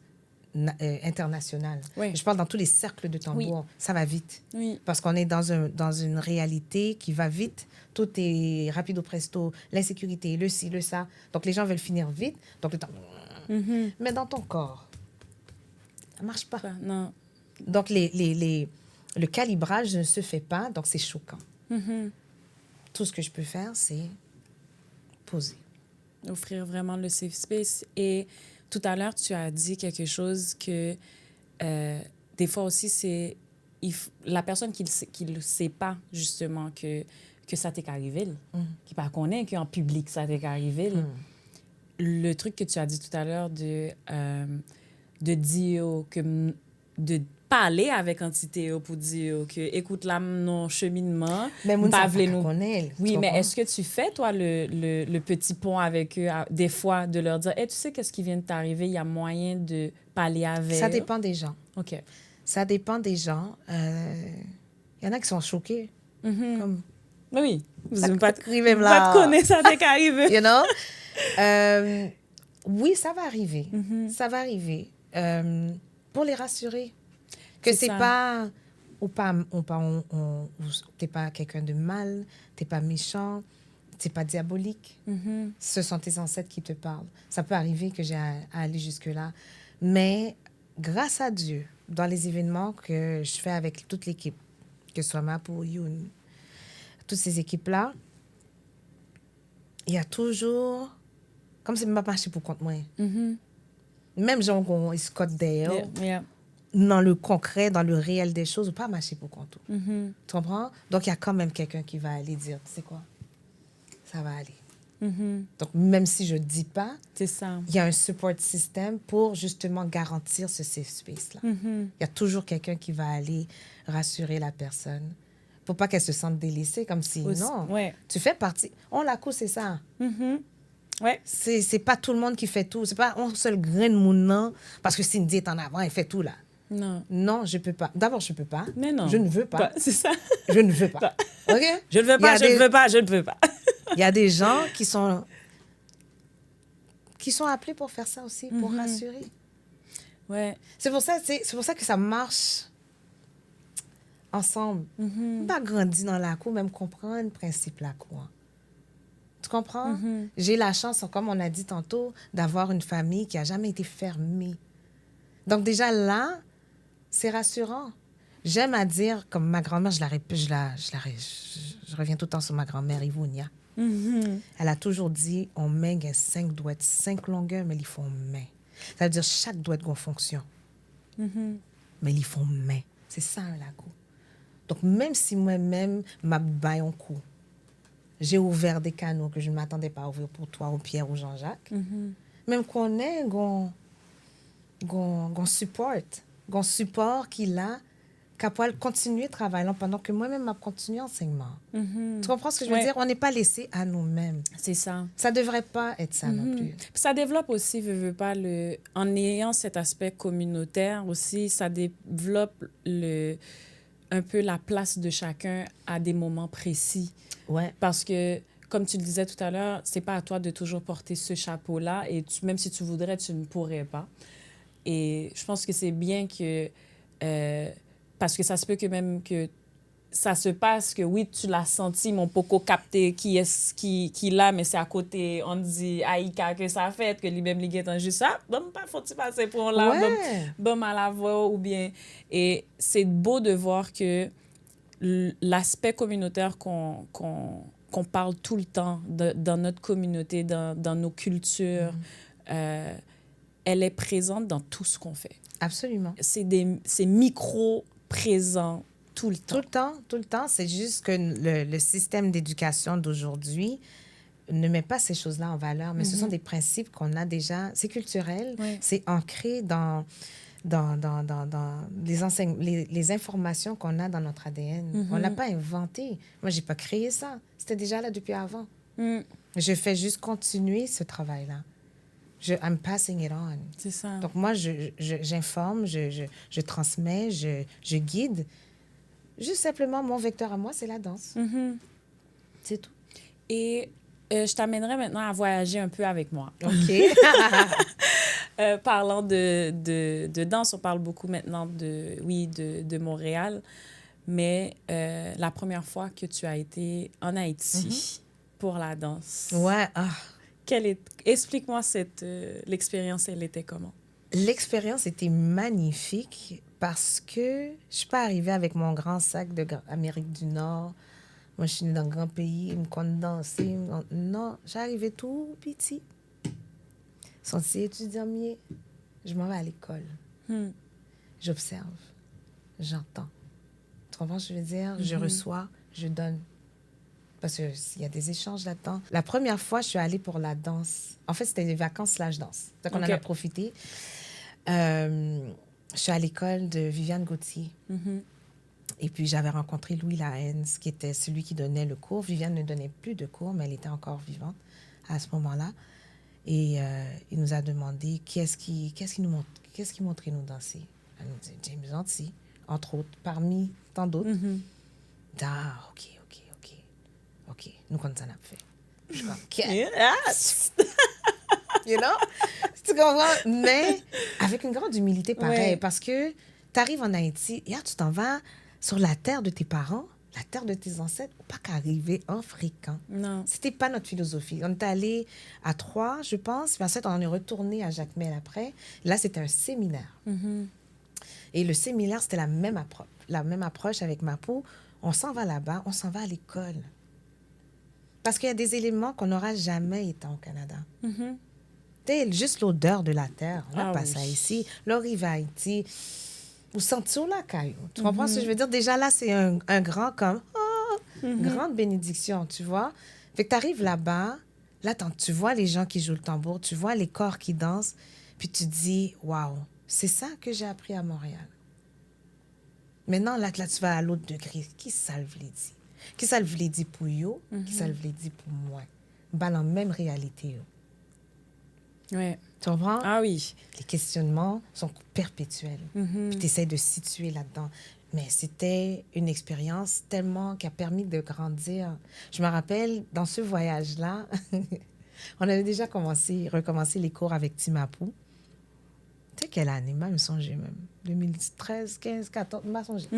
internationale. Oui. Je parle dans tous les cercles de tambour. Ça va vite. Oui. Parce qu'on est dans une réalité qui va vite. Tout est rapido presto. L'insécurité, le ci, le ça. Donc, les gens veulent finir vite. Donc, le temps... Mais dans ton corps, ça ne marche pas. Non. Donc, le calibrage ne se fait pas. Donc, c'est choquant. Tout ce que je peux faire, c'est poser. Offrir vraiment le safe space. Et tout à l'heure, tu as dit quelque chose que des fois aussi, c'est la personne qui ne sait pas justement que ça t'est arrivé, qui ne connaît qu'en public ça t'est arrivé. Le truc que tu as dit tout à l'heure de dire que de parler avec entité pour dire que écoute là non cheminement mais nous oui, mais est-ce que tu fais toi le petit pont avec eux des fois de leur dire hey, tu sais qu'est-ce qui vient de t'arriver, il y a moyen de parler avec ça dépend des gens. OK. Ça dépend des gens. Il y en a qui sont choqués. Comme, Oui, vous ça n'avez pas arrive là. pas de connaître ça dès qu'arrive. You know? Oui, ça va arriver. Ça va arriver. Pour les rassurer. Que C'est c'est ça. pas... T'es pas quelqu'un de mal, t'es pas méchant, t'es pas diabolique. Ce sont tes ancêtres qui te parlent. Ça peut arriver que j'ai à aller jusque-là. Mais grâce à Dieu, dans les événements que je fais avec toute l'équipe, que ce soit Mapo, Youn, toutes ces équipes-là, il y a toujours... Comme c'est pas marché pour compte moi. Même gens qu'on escorte d'ailleurs, Yeah. dans le concret, dans le réel des choses, ou pas marché pour compte. Tu comprends? Donc, il y a quand même quelqu'un qui va aller dire, tu sais quoi? Ça va aller. Donc, même si je ne dis pas, C'est ça. il y a un support system pour justement garantir ce safe space-là. Il y a toujours quelqu'un qui va aller rassurer la personne pour pas qu'elle se sente délaissée, comme si, non, Ouais. tu fais partie. On la cour, c'est ça. Ouais. C'est pas tout le monde qui fait tout. C'est pas un seul grain de moun nan, parce que Cindy est en avant, elle fait tout là. Non. Non, je peux pas. D'abord, je peux pas. Mais non. Je ne veux pas. C'est ça. Je ne veux pas. OK? Je ne veux pas, je ne veux pas, je ne veux pas. Il y a des gens qui sont appelés pour faire ça aussi, pour rassurer. Ouais. C'est pour ça que ça marche ensemble. Pas grandir dans la cour, même comprendre le principe de la cour. Tu comprends? J'ai la chance, comme on a dit tantôt, d'avoir une famille qui a jamais été fermée. Donc déjà là, c'est rassurant. J'aime à dire, comme ma grand-mère, je reviens tout le temps sur ma grand-mère, Ivonia. Elle a toujours dit, on met 5 doigts, 5 longueurs, mais ils font main. Ça veut dire chaque doigt a une fonction. Mais ils font main. C'est ça, la coup. Donc, même si moi-même, ma baille en coup, j'ai ouvert des canaux que je ne m'attendais pas à ouvrir pour toi, ou Pierre, ou Jean-Jacques, même qu'on ait un support qu'il a, qu'à pouvoir continuer travaillant pendant que moi-même, m'a continué enseignement. Tu comprends ce que je veux dire? On n'est pas laissé à nous-mêmes. C'est ça. Ça ne devrait pas être ça non plus. Puis ça développe aussi, veux pas, en ayant cet aspect communautaire aussi, ça développe un peu la place de chacun à des moments précis. Ouais. Parce que, comme tu le disais tout à l'heure, c'est pas à toi de toujours porter ce chapeau-là et même si tu voudrais, tu ne pourrais pas. Et je pense que c'est bien que... parce que ça se peut que même que ça se passe que oui, tu l'as senti, mon poco capté qui l'a, mais c'est à côté, on dit Aïka que ça fait, que lui-même lui est juste ça, bon, pas faut-il passer pour là, bon, à la voix ou bien. Et c'est beau de voir que l'aspect communautaire qu'on parle tout le temps dans notre communauté, dans nos cultures, elle est présente dans tout ce qu'on fait. Absolument. C'est micro-présent tout le temps. Tout le temps. C'est juste que le système d'éducation d'aujourd'hui ne met pas ces choses-là en valeur, mais ce sont des principes qu'on a déjà. C'est culturel, c'est ancré dans les informations qu'on a dans notre ADN. On ne l'a pas inventé. Moi, je n'ai pas créé ça. C'était déjà là depuis avant. Je fais juste continuer ce travail-là. I'm passing it on. C'est ça. Donc, moi, j'informe, je transmets, je guide. Juste simplement, mon vecteur à moi, c'est la danse. C'est tout. Et je t'amènerai maintenant à voyager un peu avec moi. OK. Parlant de danse, on parle beaucoup maintenant de Montréal. Mais la première fois que tu as été en Haïti pour la danse. Ouais. Explique-moi l'expérience, elle était comment? L'expérience était magnifique parce que je suis pas arrivée avec mon grand sac d'Amérique du Nord. Moi, je suis née dans un grand pays, je me compte danser. Non, j'arrivais tout petit. Sont si étudiants mieux. Je m'en vais à l'école. J'observe. J'entends. Tu comprends ce que je veux dire? Je reçois, je donne. Parce qu'il y a des échanges là-dedans. La première fois, je suis allée pour la danse. En fait, c'était des vacances/danse. Donc, on en a profité. Je suis à l'école de Viviane Gauthier. Et puis, j'avais rencontré Louis Lahenz, qui était celui qui donnait le cours. Viviane ne donnait plus de cours, mais elle était encore vivante à ce moment-là. Et il nous a demandé qu'est-ce qui montrait nous danser. Elle nous dit James Anti, entre autres, parmi tant d'autres. Ah, OK. Nous, quand ça n'a fait. Je suis comme, OK. Yes. You know? Tu comprends? Mais avec une grande humilité, pareil. Ouais. Parce que tu arrives en Haïti, et là, tu t'en vas sur la terre de tes parents, la terre de tes ancêtres, pas qu'arriver en fréquent. Non. C'était pas notre philosophie. On est allé à Troyes, je pense, puis ensuite, on est retourné à Jacmel après. Là, c'était un séminaire. Et le séminaire, c'était la même approche avec Mapo. On s'en va là-bas, on s'en va à l'école. Parce qu'il y a des éléments qu'on n'aura jamais étant au Canada. Juste l'odeur de la terre. On n'a pas ça ici. L'arrivée à Haïti, vous sentez sur la caillou. Tu comprends ce que je veux dire? Déjà là, c'est un grand comme, grande bénédiction, tu vois? Fait que tu arrives là-bas, là, tu vois les gens qui jouent le tambour, tu vois les corps qui dansent, puis tu te dis, waouh, c'est ça que j'ai appris à Montréal. Maintenant, là, tu vas à l'autre degré. Qui ça le voulait dire? Qui ça le voulait dire pour yo? Qui ça le voulait dire pour moi? Bah, la même réalité, yo. Ouais. Tu comprends? Ah oui. Les questionnements sont perpétuels. Puis tu essaies de se situer là-dedans. Mais c'était une expérience tellement qui a permis de grandir. Je me rappelle, dans ce voyage-là, on avait déjà recommencé les cours avec Timapou. Tu sais quelle année? Moi, je me songeais même. 2013, 15, 14, je me songeais.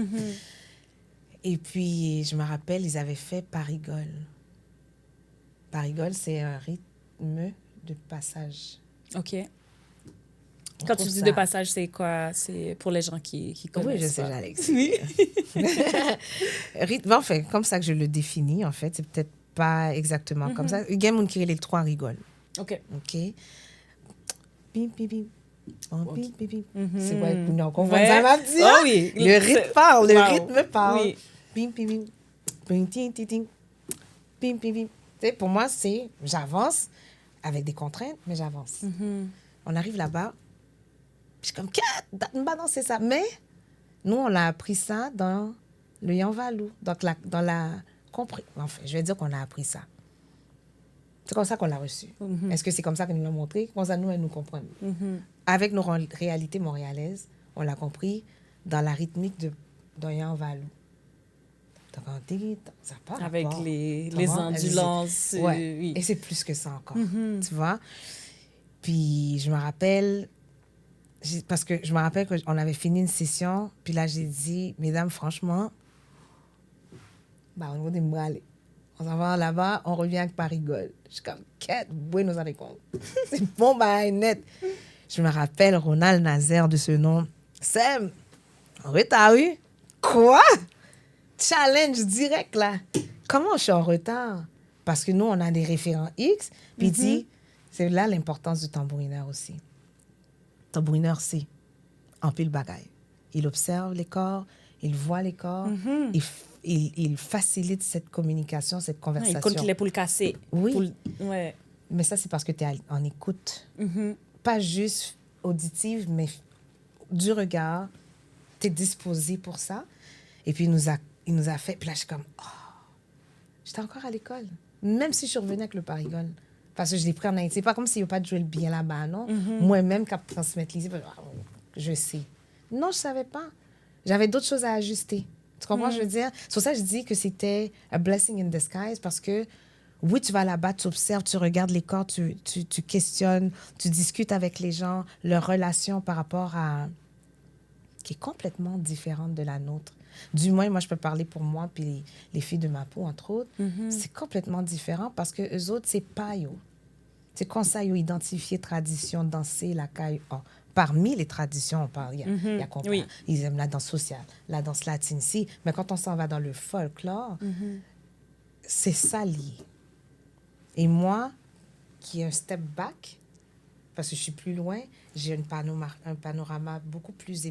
Et puis, je me rappelle, ils avaient fait Parigole. Parigole, c'est un rythme de passage. OK. On Quand tu trouve dis ça- de passage, c'est quoi? C'est pour les gens qui connaissent Oui, je sais, pas. j'allais Oui. Rythme, enfin, comme ça que je le définis, en fait. C'est peut-être pas exactement comme ça. Il y a des gens qui les trois rigolent. OK. OK? Bim, bim, bim. Oh, OK. bim, bim, bim. C'est quoi? Non, comprends Ouais. ça m'a dit, Oh hein? oui. Le rythme parle, le Wow. rythme parle. Oui. Bim, bim, bim. Bim, ting, ting, ting. Bim, bim, bim. Tu sais, pour moi, c'est j'avance avec des contraintes, mais j'avance. On arrive là-bas, puis je suis comme, qu'est-ce que danser ça? Mais nous, on a appris ça dans le Yanvalou, donc dans la enfin, je vais dire qu'on a appris ça. C'est comme ça qu'on l'a reçu. Est-ce que c'est comme ça qu'ils nous l'ont montré? Comme ça, nous, elles nous comprennent. Avec nos réalités montréalaises, on l'a compris dans la rythmique de Yanvalou. Donc, on dit, ça part Avec rapport. les Comment? ambulances. Ouais. Oui. Et c'est plus que ça encore, tu vois. Puis je me rappelle, parce que je me rappelle qu'on avait fini une session, puis là j'ai dit, mesdames, franchement, bah on va me aller. On s'en va là-bas, on revient avec Parigole. Je suis comme, quête, Buenos Aires. C'est bon, bah net. Je me rappelle Ronald Nazaire de ce nom. Sam, en retard, oui? Quoi? Challenge direct, là. Comment je suis en retard? Parce que nous, on a des référents X. Puis il dit, c'est là l'importance du tambourineur aussi. Tambourineur, c'est en pile bagaille. Il observe les corps, il voit les corps, il facilite cette communication, cette Ah, conversation. il compte qu'il est pour le casser. Oui. Ouais. Mais ça, c'est parce que tu es en écoute. Pas juste auditive, mais du regard. Tu es disposé pour ça. Et puis, il nous a fait... Puis là, je suis comme, oh, j'étais encore à l'école. Même si je suis revenue avec le Parigole. Parce que je l'ai pris en Haïti. C'est pas comme s'il n'y a pas de jouer le bien là-bas, non? Moi-même, quand je transmettre l'idée, je sais. Non, je savais pas. J'avais d'autres choses à ajuster. Tu comprends ce que je veux dire? C'est pour ça que je dis que c'était a blessing in disguise parce que, oui, tu vas là-bas, tu observes, tu regardes les corps, tu questionnes, tu discutes avec les gens, leur relation par rapport à... qui est complètement différente de la nôtre. Du moins, moi, je peux parler pour moi puis les filles de ma peau, entre autres. C'est complètement différent parce que eux autres, c'est pas yo. C'est comme ça, ils ont identifié tradition, danser, la caille. Oh, parmi les traditions, on parle, il y a compas. Oui. Ils aiment la danse sociale, la danse latine, si. Mais quand on s'en va dans le folklore, c'est ça lié. Et moi, qui ai un step back, parce que je suis plus loin, j'ai un panorama beaucoup plus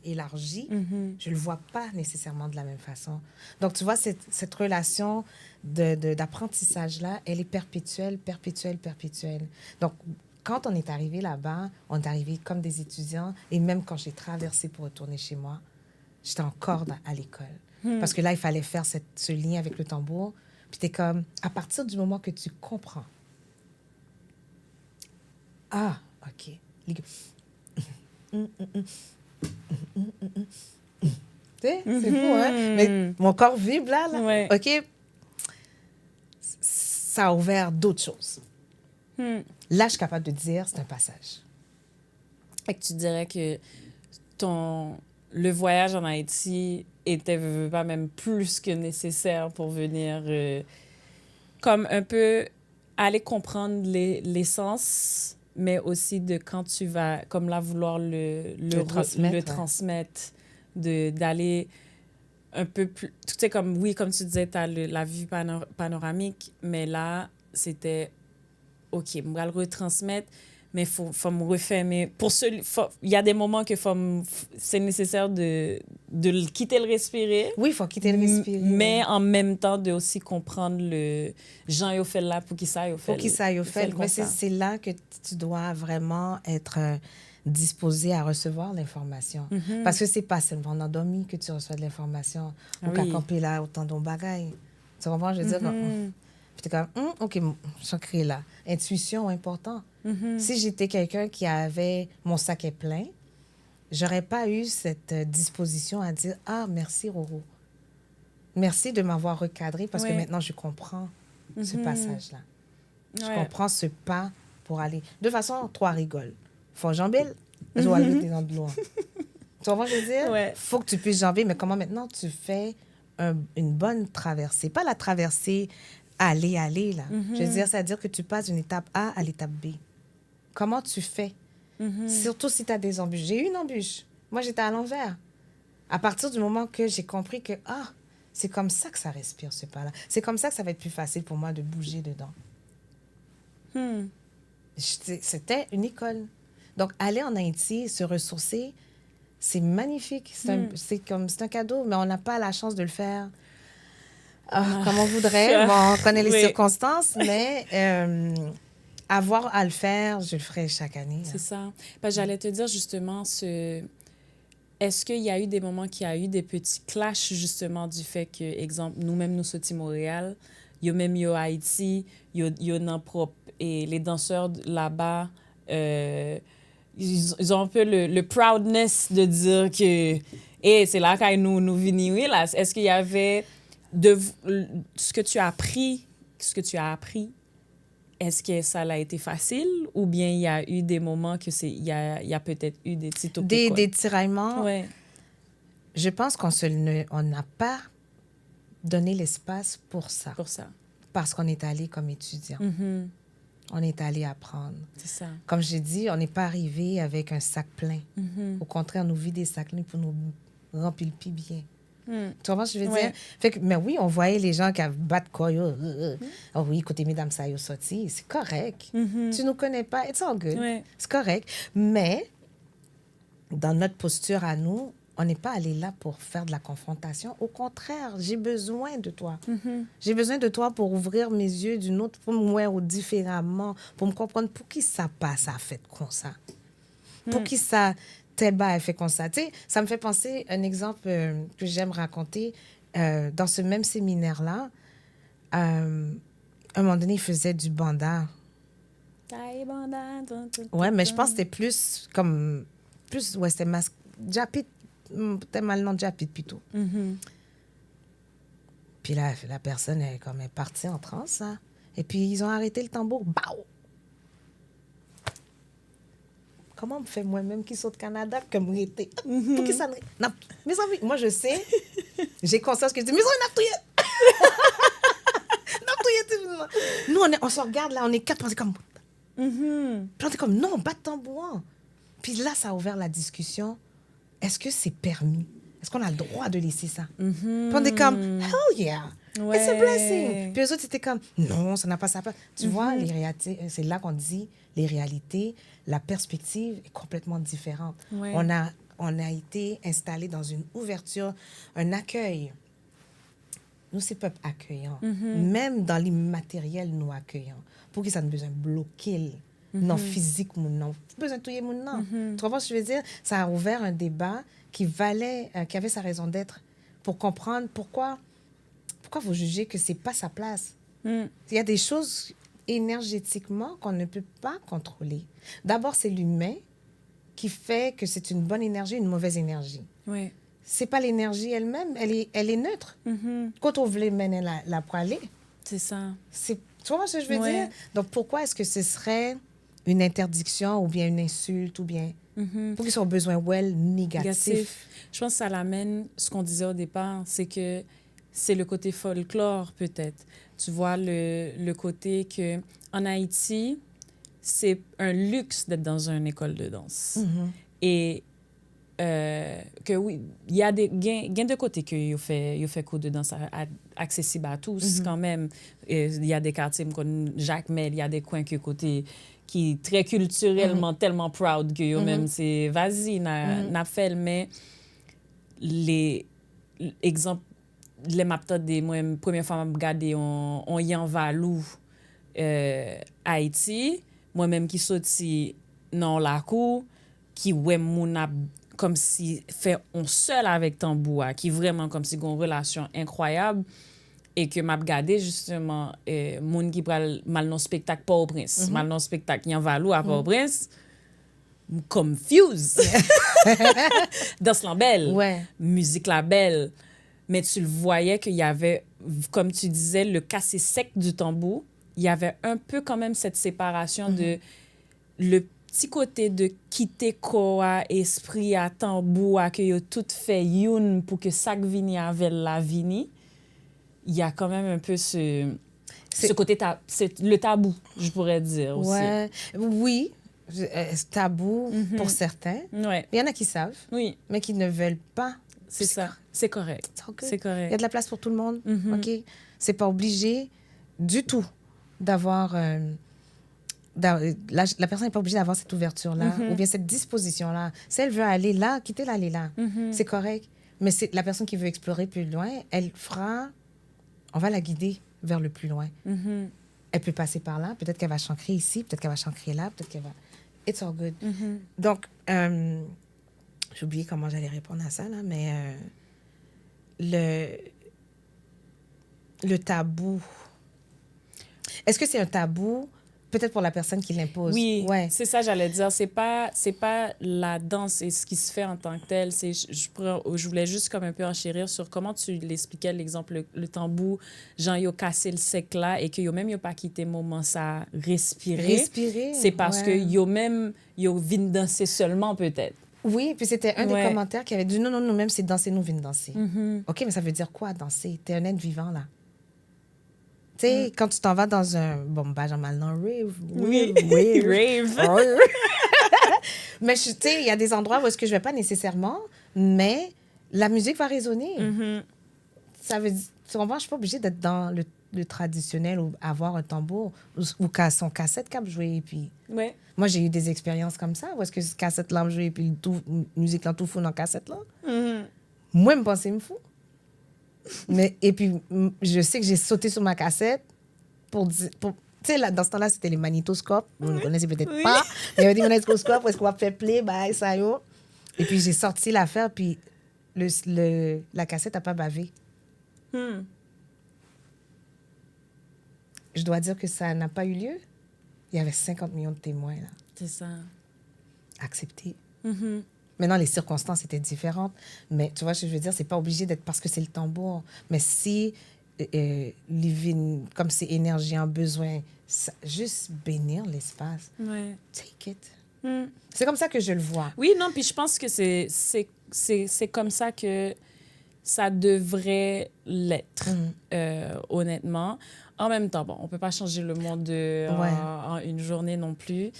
élargi. Je ne le vois pas nécessairement de la même façon. Donc, tu vois, cette relation d'apprentissage-là, elle est perpétuelle, perpétuelle, perpétuelle. Donc, quand on est arrivé là-bas, on est arrivé comme des étudiants, et même quand j'ai traversé pour retourner chez moi, j'étais encore à l'école. Parce que là, il fallait faire ce lien avec le tambour. Puis t'es comme, à partir du moment que tu comprends, ah, OK. Tu sais, c'est fou, hein? Mais mon corps vibre là. Ouais. OK? Ça a ouvert d'autres choses. Là, je suis capable de dire, c'est un passage. Fait que tu dirais que le voyage en Haïti était, veux pas, même plus que nécessaire pour venir comme un peu aller comprendre l'essence, mais aussi de quand tu vas, comme là, vouloir le transmettre, d'aller un peu plus... Tu sais, comme, oui, comme tu disais, tu as la vue panoramique, mais là, c'était, OK, on va le retransmettre, mais faut me refermer. Il y a des moments que c'est nécessaire de quitter le respirer. Oui, il faut quitter le respirer. Mais en même temps, de aussi comprendre le Jean yo fait là pour qu'il ça yo fait. Pour qu'il ça yo fait. Mais c'est là que tu dois vraiment être disposé à recevoir l'information. Parce que c'est pas seulement en endormi que tu reçois de l'information. Ou qu'à camper là, autant de bagailles. Tu comprends? Je veux dire, puis t'es comme, OK, je suis créé là. Intuition, important. Si j'étais quelqu'un qui avait mon sac est plein, j'aurais pas eu cette disposition à dire, ah, merci Roro. Merci de m'avoir recadré parce que maintenant je comprends ce passage-là. Je comprends ce pas pour aller. De toute façon, toi rigoles. Faut jamber, je dois aller dans de loin. Tu vois ce que je veux dire? Faut que tu puisses jamber, mais comment maintenant tu fais une bonne traversée? Pas la traversée aller, là. Je veux dire, c'est-à-dire que tu passes d'une étape A à l'étape B. Comment tu fais? Surtout si tu as des embûches. J'ai eu une embûche. Moi, j'étais à l'envers. À partir du moment que j'ai compris que, c'est comme ça que ça respire, ce pas-là. C'est comme ça que ça va être plus facile pour moi de bouger dedans. C'était une école. Donc, aller en Haïti, se ressourcer, c'est magnifique. C'est un cadeau, mais on n'a pas la chance de le faire comme on voudrait. Bon, on connaît les circonstances, mais avoir à le faire, je le ferai chaque année. C'est ça. Ben, j'allais te dire justement, est-ce qu'il y a eu des moments qu'il y a eu des petits clashs justement du fait que, exemple, nous-mêmes, nous sommes à Montréal, il y a même Haïti, il y a propre et les danseurs là-bas, ils ont un peu le proudness de dire que c'est là que nous venons là. Est-ce qu'il y avait ce que tu as appris, est-ce que ça a été facile ou bien il y a eu des moments que il y a peut-être eu des petits des tiraillements? Ouais. Je pense qu'on n'a pas donné l'espace pour ça. Parce qu'on est allé comme étudiant. On est allé apprendre. C'est ça. Comme j'ai dit, on n'est pas arrivé avec un sac plein. Au contraire, on nous vide des sacs pleins pour nous remplir le pied bien. Tu vois ce que je veux dire? Fait que, mais oui, on voyait les gens qui battent quoi. Oh oui, écoutez, mesdames, ça y est sorti. C'est correct. Tu nous connais pas. It's all good. C'est correct. Mais dans notre posture à nous, on n'est pas allé là pour faire de la confrontation. Au contraire, j'ai besoin de toi. J'ai besoin de toi pour ouvrir mes yeux d'une autre, pour me voir différemment, pour me comprendre pour qui ça passe à fait comme ça. Pour qui ça tel bas fait comme ça. Tu sais, ça me fait penser un exemple que j'aime raconter. Dans ce même séminaire-là, à un moment donné, il faisait du banda. Ouais, mais je pense que c'était plus comme... c'était masque... Japit, peut-être mal le nom de Japit plutôt. Puis là, la personne est partie en transe. Hein. Et puis, ils ont arrêté le tambour. Bao! Comment on me fait moi-même qui saute au Canada comme rété? Pour qui ça ne... Non, mes amis, moi je sais, j'ai conscience que je dis, mais on nous, on se regarde là, on est quatre, on est comme... Puis on est comme, non, bat tambour. Puis là, ça a ouvert la discussion. Est-ce que c'est permis? Est-ce qu'on a le droit de laisser ça? Puis on est comme, hell yeah! It's a blessing. Puis eux autres, c'était comme, non, ça n'a pas sa place. Tu vois, les réalités, c'est là qu'on dit, les réalités, la perspective est complètement différente. On a été installés dans une ouverture, un accueil. Nous, c'est peuple accueillant. Même dans l'immatériel, nous accueillons. Pour que ça ne besoin de bloquer non physique, non besoin de touiller mon non. Tu comprends ce que je veux dire? Ça a ouvert un débat qui avait sa raison d'être pour comprendre pourquoi vous jugez que c'est pas sa place. Il y a des choses énergétiquement qu'on ne peut pas contrôler. D'abord, c'est l'humain qui fait que c'est une bonne énergie, une mauvaise énergie. c'est pas l'énergie elle-même, elle est neutre. Quand on veut mener la poêlée, c'est ça. Tu vois ce que je veux Ouais. dire? Donc, pourquoi est-ce que ce serait une interdiction ou bien une insulte ou bien... Pour qu'ils soient besoin négatif. Je pense que ça l'amène, ce qu'on disait au départ, c'est que c'est le côté folklore, peut-être. Tu vois, le côté que en Haïti, c'est un luxe d'être dans une école de danse. Et que oui, il y a des gains de côté que il fait cours de danse accessible à tous quand même. Il y a des quartiers comme Jacmel, il y a des coins que côté qui très culturellement tellement proud que yo même c'est vas-y n'a fait mais les exemple les mapta des moi première fois m'a regardé on Yan Valou Haïti moi-même qui sorti dans la cour qui ouais mon comme si fait on seul avec tambour qui vraiment comme si une relation incroyable et que m'a regardé justement moun qui pral mal non spectacle Port-au-Prince mal non spectacle Yan Valou à Port-au-Prince confuse danse la belle Ouais. musique la belle mais tu le voyais qu'il y avait comme tu disais le cassé sec du tambour il y avait un peu quand même cette séparation de le petit côté de quitter corps esprit à tambour à que yo tout fait youn pour que ça vini avec la vini il y a quand même un peu ce côté c'est le tabou je pourrais dire aussi. Ouais. Oui, tabou pour certains. Ouais. Il y en a qui savent, Oui, mais qui ne veulent pas. c'est ça. C'est correct. C'est Il y correct. a de la place pour tout le monde. OK? C'est pas obligé du tout d'avoir... la personne n'est pas obligée d'avoir cette ouverture-là ou bien cette disposition-là. Si elle veut aller là, quittez-la, aller là. C'est correct. Mais c'est la personne qui veut explorer plus loin, elle fera... On va la guider vers le plus loin. Elle peut passer par là. Peut-être qu'elle va chancrer ici. Peut-être qu'elle va chancrer là. Peut-être qu'elle va... It's all good. Donc, j'ai oublié comment j'allais répondre à ça, là, mais le tabou. Est-ce que c'est un tabou peut-être pour la personne qui l'impose? Oui, Ouais. c'est ça j'allais dire. C'est pas la danse et ce qui se fait en tant que tel. Je voulais juste comme un peu enchérir sur comment tu l'expliquais, l'exemple, le tambour, genre, yo cassé le sec là et que yo même yo pas quitté moment ça respirer. C'est parce que yo même, yo vin danser seulement peut-être. Oui, puis c'était un des commentaires qui avait dit non, nous-mêmes, c'est danser, nous venons danser. OK, mais ça veut dire quoi, danser? T'es un être vivant, là. Tu sais, quand tu t'en vas dans un... Bon, bah, j'en mal dans rave. Oui, rave. Mais tu sais, il y a des endroits où est-ce que je vais pas nécessairement, mais la musique va résonner. Ça veut dire... Tu comprends? Je suis pas obligée d'être dans le traditionnel ou avoir un tambour ou son cassette qui a joué et puis... Ouais. Moi, j'ai eu des expériences comme ça, où est-ce que cassette là me joué et puis musique là tout fou dans cassette là. Moi, je me pensais me fou. Mais, et puis, je sais que j'ai sauté sur ma cassette pour tu sais, là, dans ce temps-là, c'était les magnétoscopes. Vous ne connaissez peut-être pas. Il y avait des magnétoscopes où est-ce qu'on va faire play, bah, ça y est. Et puis, j'ai sorti l'affaire, puis la cassette n'a pas bavé. Je dois dire que ça n'a pas eu lieu. Il y avait 50 millions de témoins, là. C'est ça. Accepté. Maintenant, les circonstances étaient différentes. Mais tu vois ce que je veux dire? C'est pas obligé d'être parce que c'est le tambour. Mais si, comme c'est énergie en besoin, juste bénir l'espace. Ouais. Take it. C'est comme ça que je le vois. Oui, non, puis je pense que c'est comme ça que ça devrait l'être, honnêtement. En même temps, bon, on peut pas changer le monde en une journée non plus.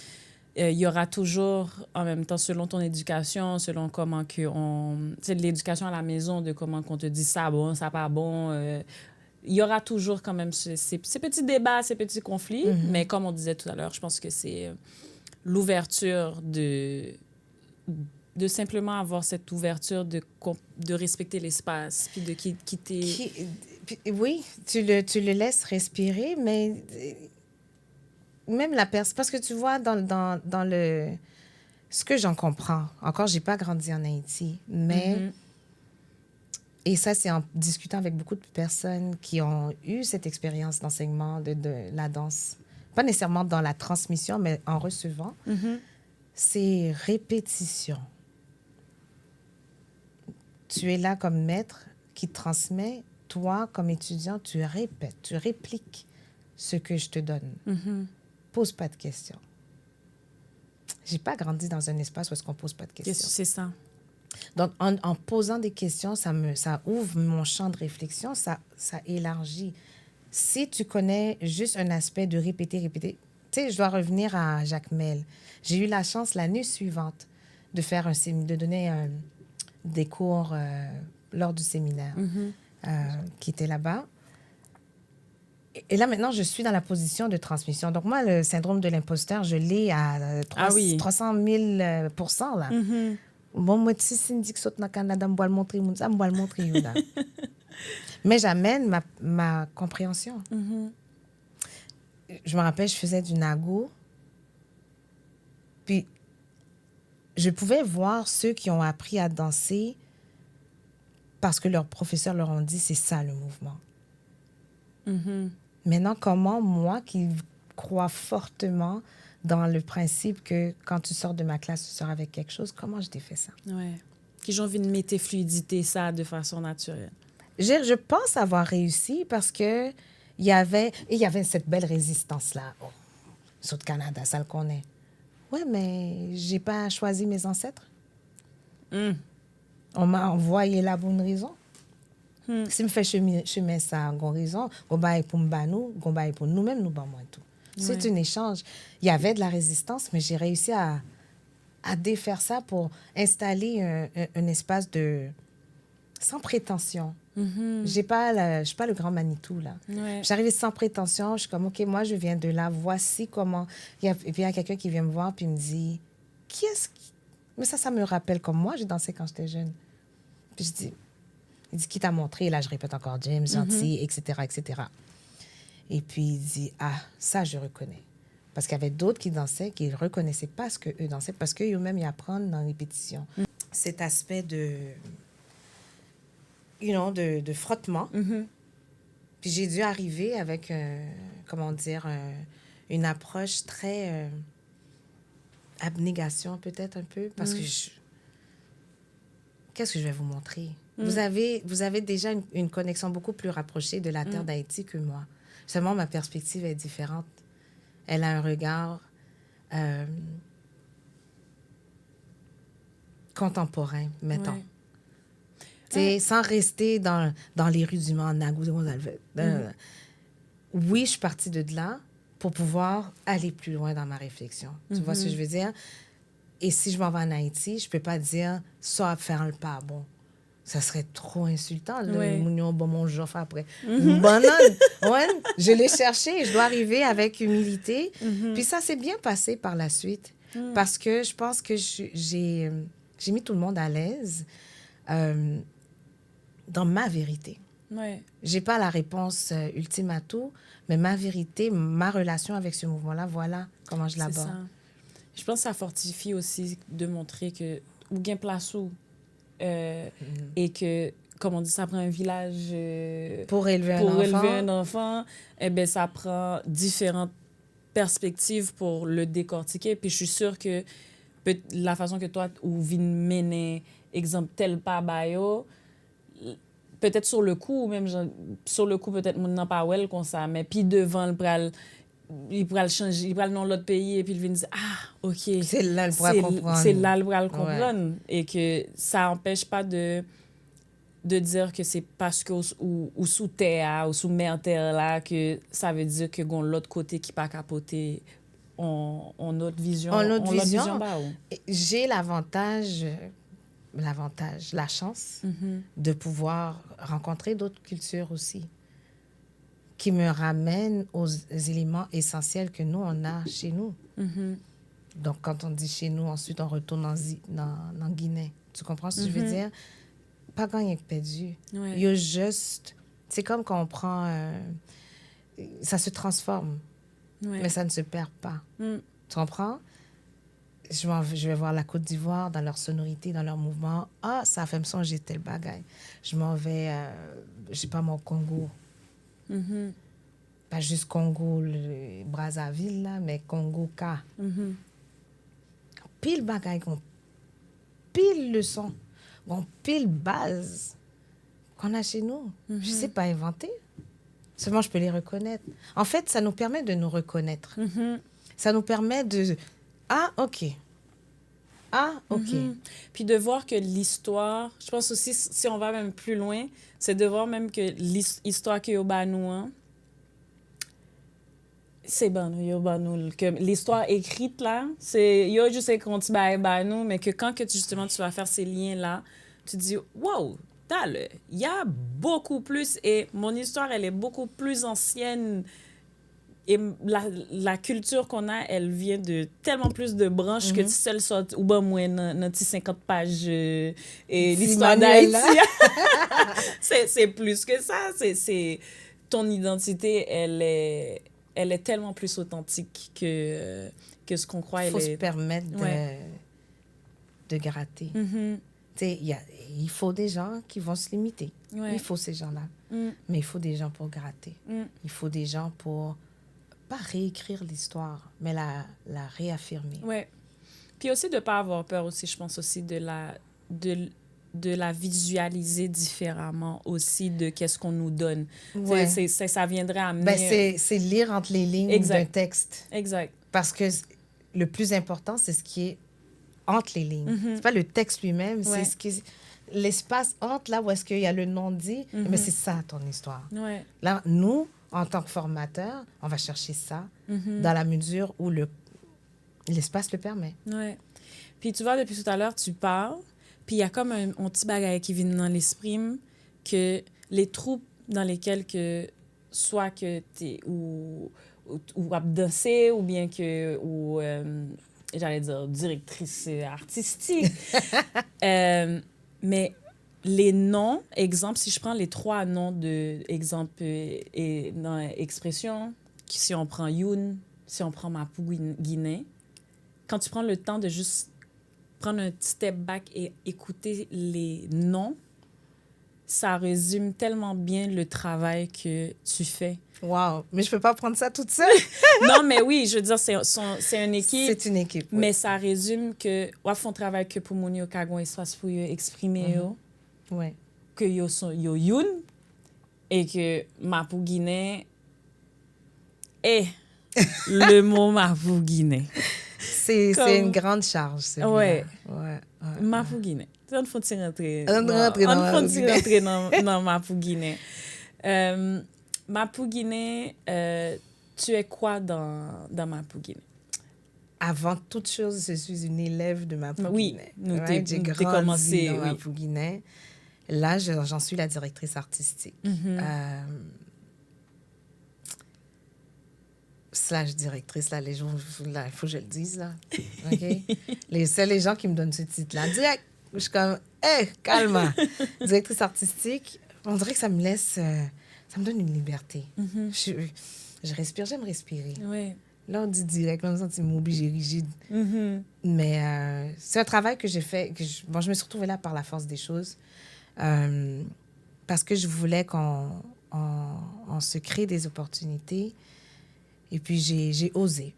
Il y aura toujours, en même temps, selon ton éducation, selon comment que c'est l'éducation à la maison, de comment qu'on te dit ça bon, ça pas bon. Il y aura toujours quand même ces petits débats, ces petits conflits. Mais comme on disait tout à l'heure, je pense que c'est l'ouverture de simplement avoir cette ouverture de respecter l'espace, puis de quitter... Oui, tu le laisses respirer, mais... Même la personne... Parce que tu vois, dans le... Ce que j'en comprends, encore, j'ai pas grandi en Haïti, mais... Et ça, c'est en discutant avec beaucoup de personnes qui ont eu cette expérience d'enseignement de la danse. Pas nécessairement dans la transmission, mais en recevant. C'est répétition. tu es là comme maître qui transmet. Toi, comme étudiant, tu répètes, tu répliques ce que je te donne. Pose pas de questions. J'ai pas grandi dans un espace où est-ce qu'on pose pas de questions. C'est ça. Donc, en posant des questions, ça ouvre mon champ de réflexion, ça élargit. Si tu connais juste un aspect de répéter, tu sais, je dois revenir à Jacmel. J'ai eu la chance l'année suivante de donner des cours lors du séminaire qui était là-bas. Et là, maintenant, je suis dans la position de transmission. Donc, moi, le syndrome de l'imposteur, je l'ai à 300 000 %, là. Bon, moi, si Cindy qui saute dans le Canada, je vais le montrer, là. Mais j'amène ma compréhension. Je me rappelle, je faisais du nago. Puis, je pouvais voir ceux qui ont appris à danser parce que leurs professeurs leur ont dit, c'est ça le mouvement. Maintenant, comment moi, qui crois fortement dans le principe que quand tu sors de ma classe, tu sors avec quelque chose, comment je t'ai fait ça? Ouais. Qui j'ai envie de mettre fluidité ça de façon naturelle. Je pense avoir réussi parce que il y avait cette belle résistance-là. Oh, sur le Canada, ça le connaît. Ouais, mais j'ai pas choisi mes ancêtres. On m'a envoyé la bonne raison. Si je fais chemin ça, une raison, on va pour nous, on va pour nous-mêmes, nous moins tout. C'est un échange. Il y avait de la résistance, mais j'ai réussi à défaire ça pour installer un espace de sans prétention. Je suis pas le grand Manitou, là. Ouais. J'arrivais sans prétention. Je suis comme, OK, moi, je viens de là. Voici comment... Et puis, il y a quelqu'un qui vient me voir puis me dit, qui est-ce qui... Mais ça me rappelle comme moi, j'ai dansé quand j'étais jeune. Puis je dis... Il dit, qui t'a montré? Et là, je répète encore, James, gentil, etc., etc. Et puis, il dit, ah, ça, je reconnais. Parce qu'il y avait d'autres qui dansaient, qui ne reconnaissaient pas ce qu'eux dansaient, parce qu'eux-mêmes, ils apprennent dans les répétitions. Cet aspect de frottement. Puis j'ai dû arriver avec, une approche très abnégation peut-être un peu, parce que qu'est-ce que je vais vous montrer? Vous avez déjà une connexion beaucoup plus rapprochée de la terre d'Haïti que moi. Seulement, ma perspective est différente. Elle a un regard contemporain, mettons. Sans rester dans les rues du monde. Oui, je suis partie de là pour pouvoir aller plus loin dans ma réflexion. Tu vois ce que je veux dire? Et si je m'en vais en Haïti, je ne peux pas dire ça à faire le pas bon. Ça serait trop insultant. Mon joffre après. Banane. Ouais, je l'ai cherché. Je dois arriver avec humilité. Puis ça s'est bien passé par la suite. Parce que je pense que j'ai mis tout le monde à l'aise dans ma vérité. Ouais. J'ai pas la réponse ultime à tout, mais ma vérité, ma relation avec ce mouvement-là, voilà comment je l'aborde. Ça. Je pense que ça fortifie aussi de montrer que ou gain place où et que, comme on dit, ça prend un village pour élever un enfant. Eh bien, ça prend différentes perspectives pour le décortiquer. Puis je suis sûre que la façon que toi, ou vin mener, exemple, tel pas bayo, peut-être sur le coup, ou même sur le coup, peut-être, mon n'a pas well comme ça, mais puis devant le pral, il pourra le changer, il pourra le nom de l'autre pays, et puis il vient dire, ah, OK. C'est là le pourra comprendre. C'est là le pourra le comprendre. Ouais. Et que ça n'empêche pas de dire que c'est parce que ou sous terre, ou sous mer terre là, que ça veut dire que l'autre côté qui pas capoté, on notre vision. J'ai l'avantage, la chance de pouvoir rencontrer d'autres cultures aussi, qui me ramènent aux éléments essentiels que nous, on a chez nous. Donc, quand on dit chez nous, ensuite, on retourne dans Guinée. Tu comprends ce que je veux dire? Pas gagné que perdu. Ouais. Il y a juste... C'est comme quand on prend... ça se transforme, mais ça ne se perd pas. Tu comprends? Je vais voir la Côte d'Ivoire dans leur sonorité, dans leur mouvement. Ah, ça fait me songer tel bagaille. Je m'en vais, je sais pas, mon Congo. Pas juste Congo, Brazzaville, là, mais Congo-K. Pile bagaille, pile leçon. on pile base qu'on a chez nous. Je ne sais pas inventer. Seulement, je peux les reconnaître. En fait, ça nous permet de nous reconnaître. Ça nous permet de... Ah, OK. Ah, OK. Puis de voir que l'histoire, je pense aussi, si on va même plus loin, c'est de voir même que l'histoire que nous, c'est bon, que l'histoire écrite là, c'est yo juste qu'on tu nous, mais que quand que justement tu vas faire ces liens là, tu te dis wow, il y a beaucoup plus et mon histoire elle est beaucoup plus ancienne. Et la culture qu'on a, elle vient de tellement plus de branches que tu seul sortes ou ben moi dans 50 pages et l'histoire d'Haïti. c'est plus que ça, c'est ton identité, elle est tellement plus authentique que ce qu'on croit. Il faut se permettre de gratter. Il faut des gens qui vont se limiter. Il faut ces gens-là. Mais il faut des gens pour gratter. Il faut des gens pour pas réécrire l'histoire, mais la réaffirmer. Ouais. Puis aussi de pas avoir peur aussi, je pense aussi de la visualiser différemment aussi de qu'est-ce qu'on nous donne. Ouais. Ça viendrait amener... c'est lire entre les lignes d'un texte. Exact. Parce que le plus important, c'est ce qui est entre les lignes. C'est pas le texte lui-même, c'est ce qui l'espace entre là où est-ce qu'il y a le non-dit, mais c'est ça ton histoire. Ouais. Là, nous, en tant que formateur, on va chercher ça dans la mesure où l'espace le permet. Ouais. Puis tu vois, depuis tout à l'heure, tu parles, puis il y a comme un petit bagage qui vient dans l'esprit que les troupes dans lesquelles que soit que tu es ou à danser ou bien que j'allais dire directrice artistique mais les noms, exemple, si je prends les 3 noms de exemple et dans expression, si on prend Youn, si on prend Mapou-Guinée, quand tu prends le temps de juste prendre un petit step back et écouter les noms, ça résume tellement bien le travail que tu fais. Wow! Mais je peux pas prendre ça toute seule. Non, mais oui, je veux dire, c'est une équipe. C'est une équipe, oui. Mais ça résume que on font travail que pour mon yo kagon espace pour yo exprimer yo. Ouais. Que yo sont yo youn et que Mapou-Guinée est le mot Mapou-Guinée. C'est une grande charge, c'est ouais. Ouais. Mapou-Guinée. On faut rentrer dans Mapou-Guinée. Mapou-Guinée, tu es quoi dans Mapou-Guinée? Avant toute chose, je suis une élève de Mapou-Guinée. Oui, j'ai grandi dans Mapou-Guinée. Là, j'en suis la directrice artistique. Slash directrice, là, les gens, là, il faut que je le dise, là. OK? C'est les gens qui me donnent ce titre-là. Direct, je suis comme, calme. Directrice artistique, on dirait que ça me laisse, ça me donne une liberté. Je respire, j'aime respirer. Oui. Là, on dit direct, là, on sent m'oblige rigide. Mais c'est un travail que j'ai fait. Je me suis retrouvée là par la force des choses. Parce que je voulais qu'on se crée des opportunités. Et puis, j'ai osé.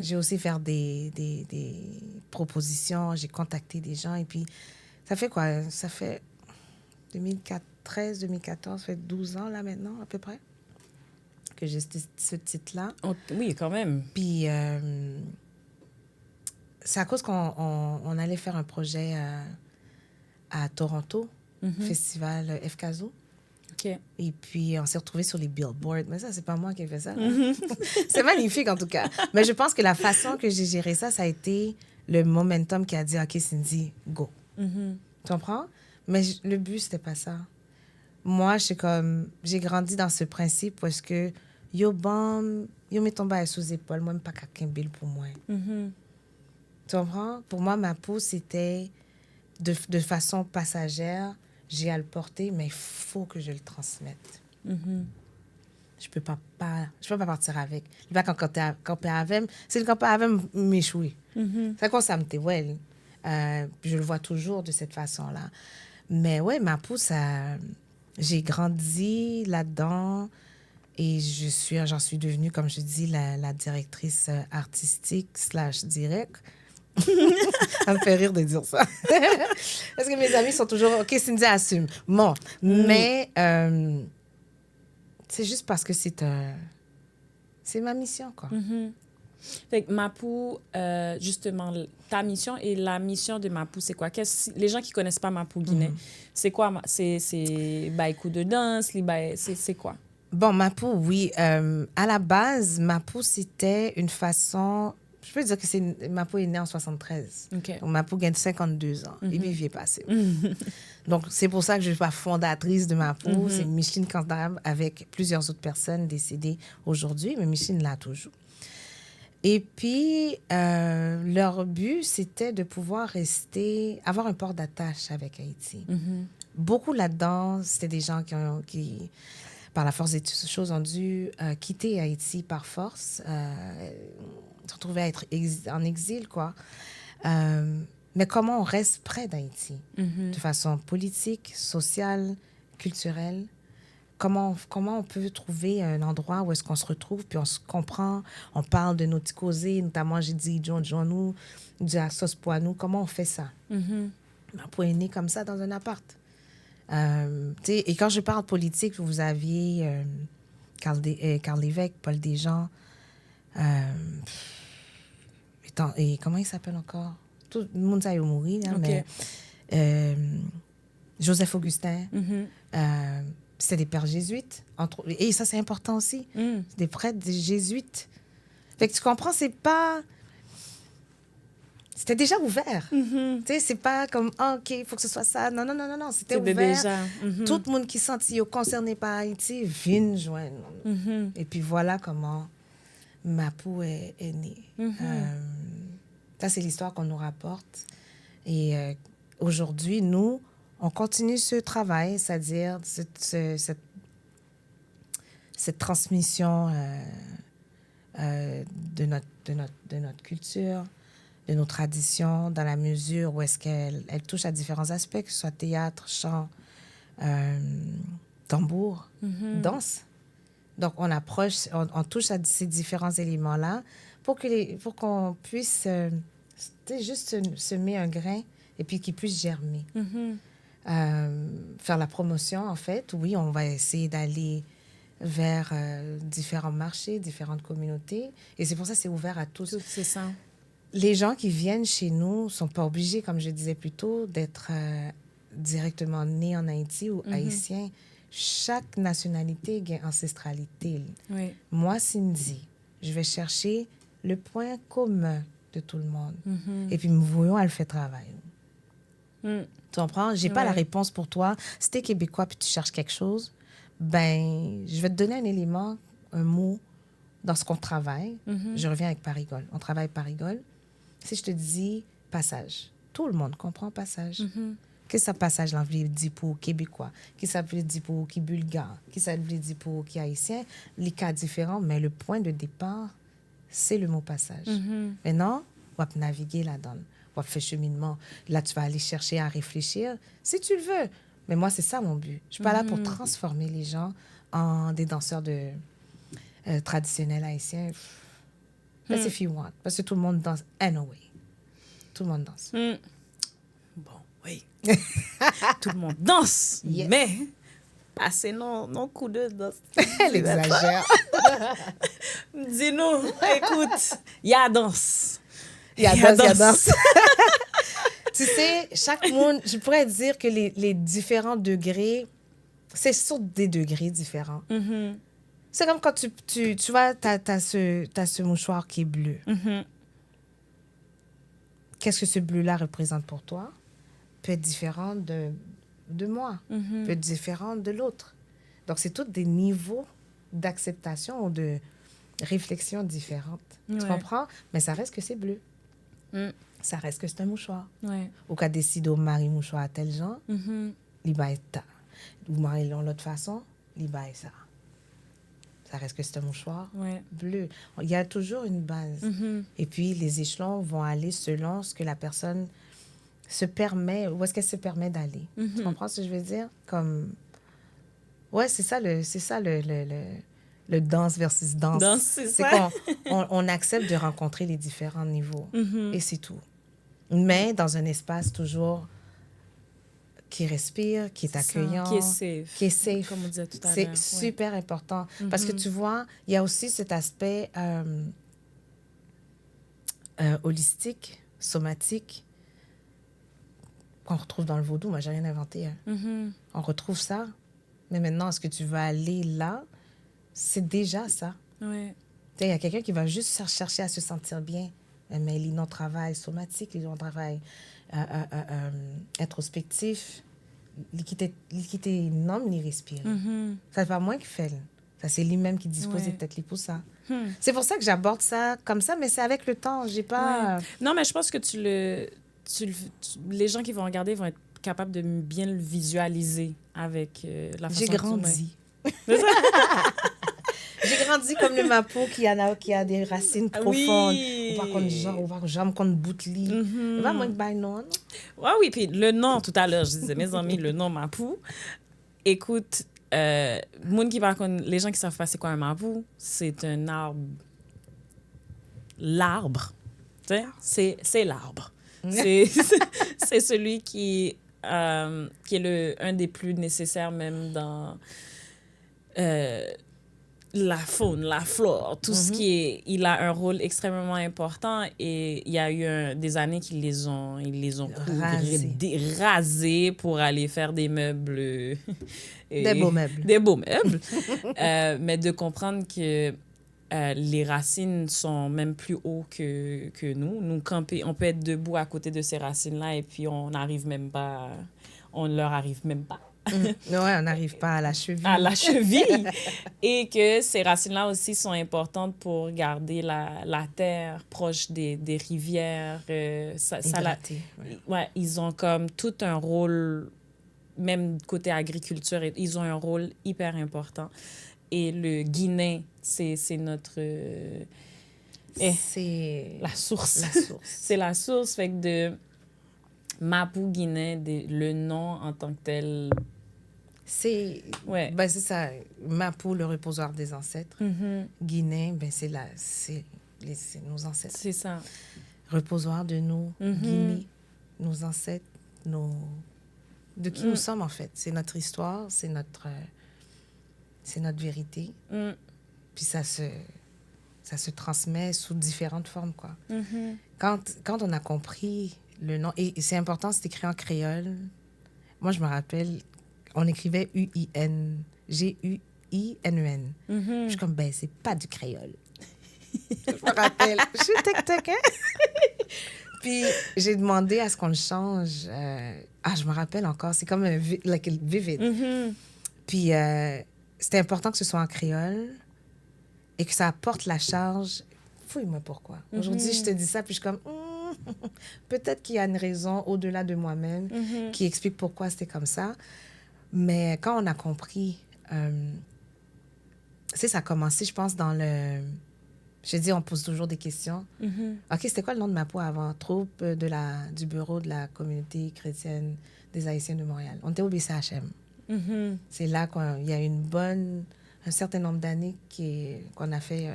J'ai osé faire des propositions. J'ai contacté des gens. Et puis, ça fait quoi? Ça fait 2013, 2014, ça fait 12 ans, là, maintenant, à peu près, que j'ai ce titre-là. Oui, quand même. Puis, c'est à cause qu'on allait faire un projet à Toronto, festival FKZO. OK. Et puis, on s'est retrouvés sur les billboards. Mais ça, c'est pas moi qui ai fait ça. C'est magnifique, en tout cas. Mais je pense que la façon que j'ai géré ça, ça a été le momentum qui a dit, OK, Cindy, go. Tu comprends? Mais le but, c'était pas ça. Moi, j'ai grandi dans ce principe parce que yo mets ton bail sous épaule, moi, même pas quelqu'un bill pour moi. Tu comprends? Pour moi, ma peau, c'était de façon passagère. J'ai à le porter, mais il faut que je le transmette. Je peux pas partir avec. Il va quand camper avec, c'est le camper avec m'échouer. C'est comme ça me t'évoile. Je le vois toujours de cette façon-là. Mais ouais, ma peau, ça, j'ai grandi là-dedans et j'en suis devenue, comme je dis, la directrice artistique / direct. Ça me fait rire de dire ça. Parce que mes amis sont toujours, OK, Cindy assume. Bon, mais c'est juste parce que c'est ma mission, quoi. Fait que Mapou, justement, ta mission et la mission de Mapou, c'est quoi? Les gens qui connaissent pas Mapou Guinée, c'est quoi? C'est coup de danse, c'est quoi? Bon, Mapou, oui. À la base, Mapou, c'était une façon... Je peux dire que Mapou est né en 73. OK. Donc, Mapou gagne 52 ans. Et puis, il est passé. Donc, c'est pour ça que je suis pas fondatrice de Mapou. C'est Micheline Cantarab avec plusieurs autres personnes décédées aujourd'hui, mais Micheline l'a toujours. Et puis, leur but, c'était de pouvoir avoir un port d'attache avec Haïti. Beaucoup là-dedans, c'était des gens qui, par la force des choses, ont dû quitter Haïti par force, se retrouver à être en exil, quoi. Mais comment on reste près d'Haïti, de façon politique, sociale, culturelle? Comment on peut trouver un endroit où est-ce qu'on se retrouve, puis on se comprend, on parle de nos petits causés, notamment, j'ai dit John nous, du Assos Poinou, comment on fait ça? Pour est né comme ça dans un appart. Et quand je parle politique, vous aviez Carl Lévesque, Paul Desjans, et comment il s'appelle encore? Tout le monde a mouru, là, Okay. mais Joseph Augustin, c'était des pères jésuites. Et ça, c'est important aussi. C'est des prêtres des jésuites. Fait que tu comprends, c'est pas... C'était déjà ouvert. Tu sais, c'est pas comme, OK, il faut que ce soit ça. Non, non, non, non, non. C'était ouvert. Déjà. Tout le monde qui sentit concerné par Haïti vient joindre. Et puis voilà comment Mapou est né. Ça, c'est l'histoire qu'on nous rapporte. Et aujourd'hui, nous, on continue ce travail, c'est-à-dire cette transmission de notre culture, de nos traditions, dans la mesure où est-ce qu'elle touche à différents aspects, que ce soit théâtre, chant, tambour, danse. Donc, on approche, on touche à ces différents éléments-là pour qu'on puisse juste semer un grain et puis qu'il puisse germer. Faire la promotion, en fait, oui, on va essayer d'aller vers différents marchés, différentes communautés. Et c'est pour ça que c'est ouvert à tous. C'est ça. Les gens qui viennent chez nous ne sont pas obligés, comme je disais plus tôt, d'être directement nés en Haïti ou haïtiens. Chaque nationalité a une ancestralité. Oui. Moi, Cindy, je vais chercher le point commun de tout le monde. Et puis, nous voyons, elle fait travail. Tu comprends? Je n'ai pas la réponse pour toi. Si tu es québécois et tu cherches quelque chose, ben, je vais te donner un élément, un mot dans ce qu'on travaille. Je reviens avec Parigole. On travaille Parigole. Si je te dis passage, tout le monde comprend passage. Qu'est-ce que ça passage là veut dire pour Québécois? Qu'est-ce que ça veut dire pour qui Bulgare? Qu'est-ce que ça veut dire pour qui Haïtien? Les cas différents, mais le point de départ, c'est le mot passage. Maintenant, on va naviguer là-dedans. On va faire cheminement. Là, tu vas aller chercher à réfléchir, si tu le veux. Mais moi, c'est ça mon but. Je suis pas là pour transformer les gens en des danseurs traditionnels haïtiens. That's if you want. Parce que tout le monde danse anyway. Tout le monde danse. Bon, oui. Tout le monde danse. Yes. Mais, passer non coup de danse. Elle exagère. Dis-nous, écoute, il y a danse. Il y a danse. Tu sais, chaque monde, je pourrais dire que les différents degrés, c'est sur des degrés différents. C'est comme quand tu vois, t'as ce mouchoir qui est bleu. Qu'est-ce que ce bleu-là représente pour toi? Peut être différent de moi, peut être différent de l'autre. Donc, c'est tous des niveaux d'acceptation ou de réflexion différentes. Tu comprends? Mais ça reste que c'est bleu. Ça reste que c'est un mouchoir. Ou qu'à décider de marier mouchoir à tel genre, il va être ta. Ou marier de l'autre façon, il va être ça. Ça reste que c'est un mouchoir bleu. Il y a toujours une base. Et puis, les échelons vont aller selon ce que la personne se permet, où est-ce qu'elle se permet d'aller. Tu comprends ce que je veux dire? Comme... Ouais, c'est ça le danse versus danse. C'est ça. Qu'on on accepte de rencontrer les différents niveaux. Et c'est tout. Mais dans un espace toujours qui respire, qui est accueillant. Qui est safe. Qui est safe. Comme on disait tout à C'est l'heure. super important. Parce que tu vois, il y a aussi cet aspect holistique, somatique, qu'on retrouve dans le vaudou. Moi, j'ai rien inventé. Hein. On retrouve ça. Mais maintenant, est-ce que tu vas aller là? C'est déjà ça. Ouais. Il y a quelqu'un qui va juste chercher à se sentir bien. Mais ils n'ont travail somatique, ils ont travail introspectif. L'équité non, mais il respire. Ça n'est pas moi qui fais. Ça, c'est lui-même qui dispose peut-être pour ça. C'est pour ça que j'aborde ça comme ça, mais c'est avec le temps. J'ai pas... Non, mais je pense que les gens qui vont regarder vont être capables de bien le visualiser avec la façon J'ai que grandi. J'ai grandi comme le mapo qui a des racines profondes. Ou par contre, genre, j'aime qu'on bouteli. Pas moi qui non. Ouais, oui, puis le nom, tout à l'heure, je disais, mes amis, le nom mapou. Écoute, moun qui par contre, les gens qui savent pas c'est quoi un mapou, c'est un arbre. L'arbre. Tu sais, c'est l'arbre. C'est celui qui est un des plus nécessaires même dans la faune, la flore, tout ce qui est... Il a un rôle extrêmement important et il y a eu des années qu'ils les ont rasés pour aller faire des meubles. Des beaux meubles. Des beaux meubles. Mais de comprendre que les racines sont même plus hauts que nous. Nous, on peut être debout à côté de ces racines-là et puis on n'arrive même pas... On ne leur arrive même pas. Ouais, on n'arrive pas à la cheville. À la cheville. Et que ces racines-là aussi sont importantes pour garder la terre proche des rivières. Ouais, ils ont comme tout un rôle, même côté agriculture, ils ont un rôle hyper important. Et le Guinéen, c'est notre... c'est la source. La source. C'est la source. Fait que de Mapou Guinéen, le nom en tant que tel... C'est ça. Mapou, le reposoir des ancêtres. Guinée, c'est nos ancêtres. C'est ça. Reposoir de nous, Guinée, nos ancêtres, de qui nous sommes en fait. C'est notre histoire, c'est notre vérité. Puis ça se transmet sous différentes formes, quoi. Quand on a compris le nom, et c'est important, c'est écrit en créole. Moi, je me rappelle, on écrivait U-I-N, G-U-I-N-E-N. Je suis comme, c'est pas du créole. Je me rappelle. Je suis tec-tec, hein? Puis, j'ai demandé à ce qu'on le change. Je me rappelle encore. C'est comme vivid. Puis, c'était important que ce soit en créole et que ça apporte la charge. Fouille-moi pourquoi. Aujourd'hui, je te dis ça, puis je suis comme... peut-être qu'il y a une raison au-delà de moi-même qui explique pourquoi c'était comme ça. Mais quand on a compris, ça a commencé, je pense, dans le... Je dis, on pose toujours des questions. OK, c'était quoi le nom de ma peau avant? Troupe du bureau de la communauté chrétienne des Haïtiens de Montréal. On était au BCHM. C'est là qu'il y a un certain nombre d'années qu'on a fait...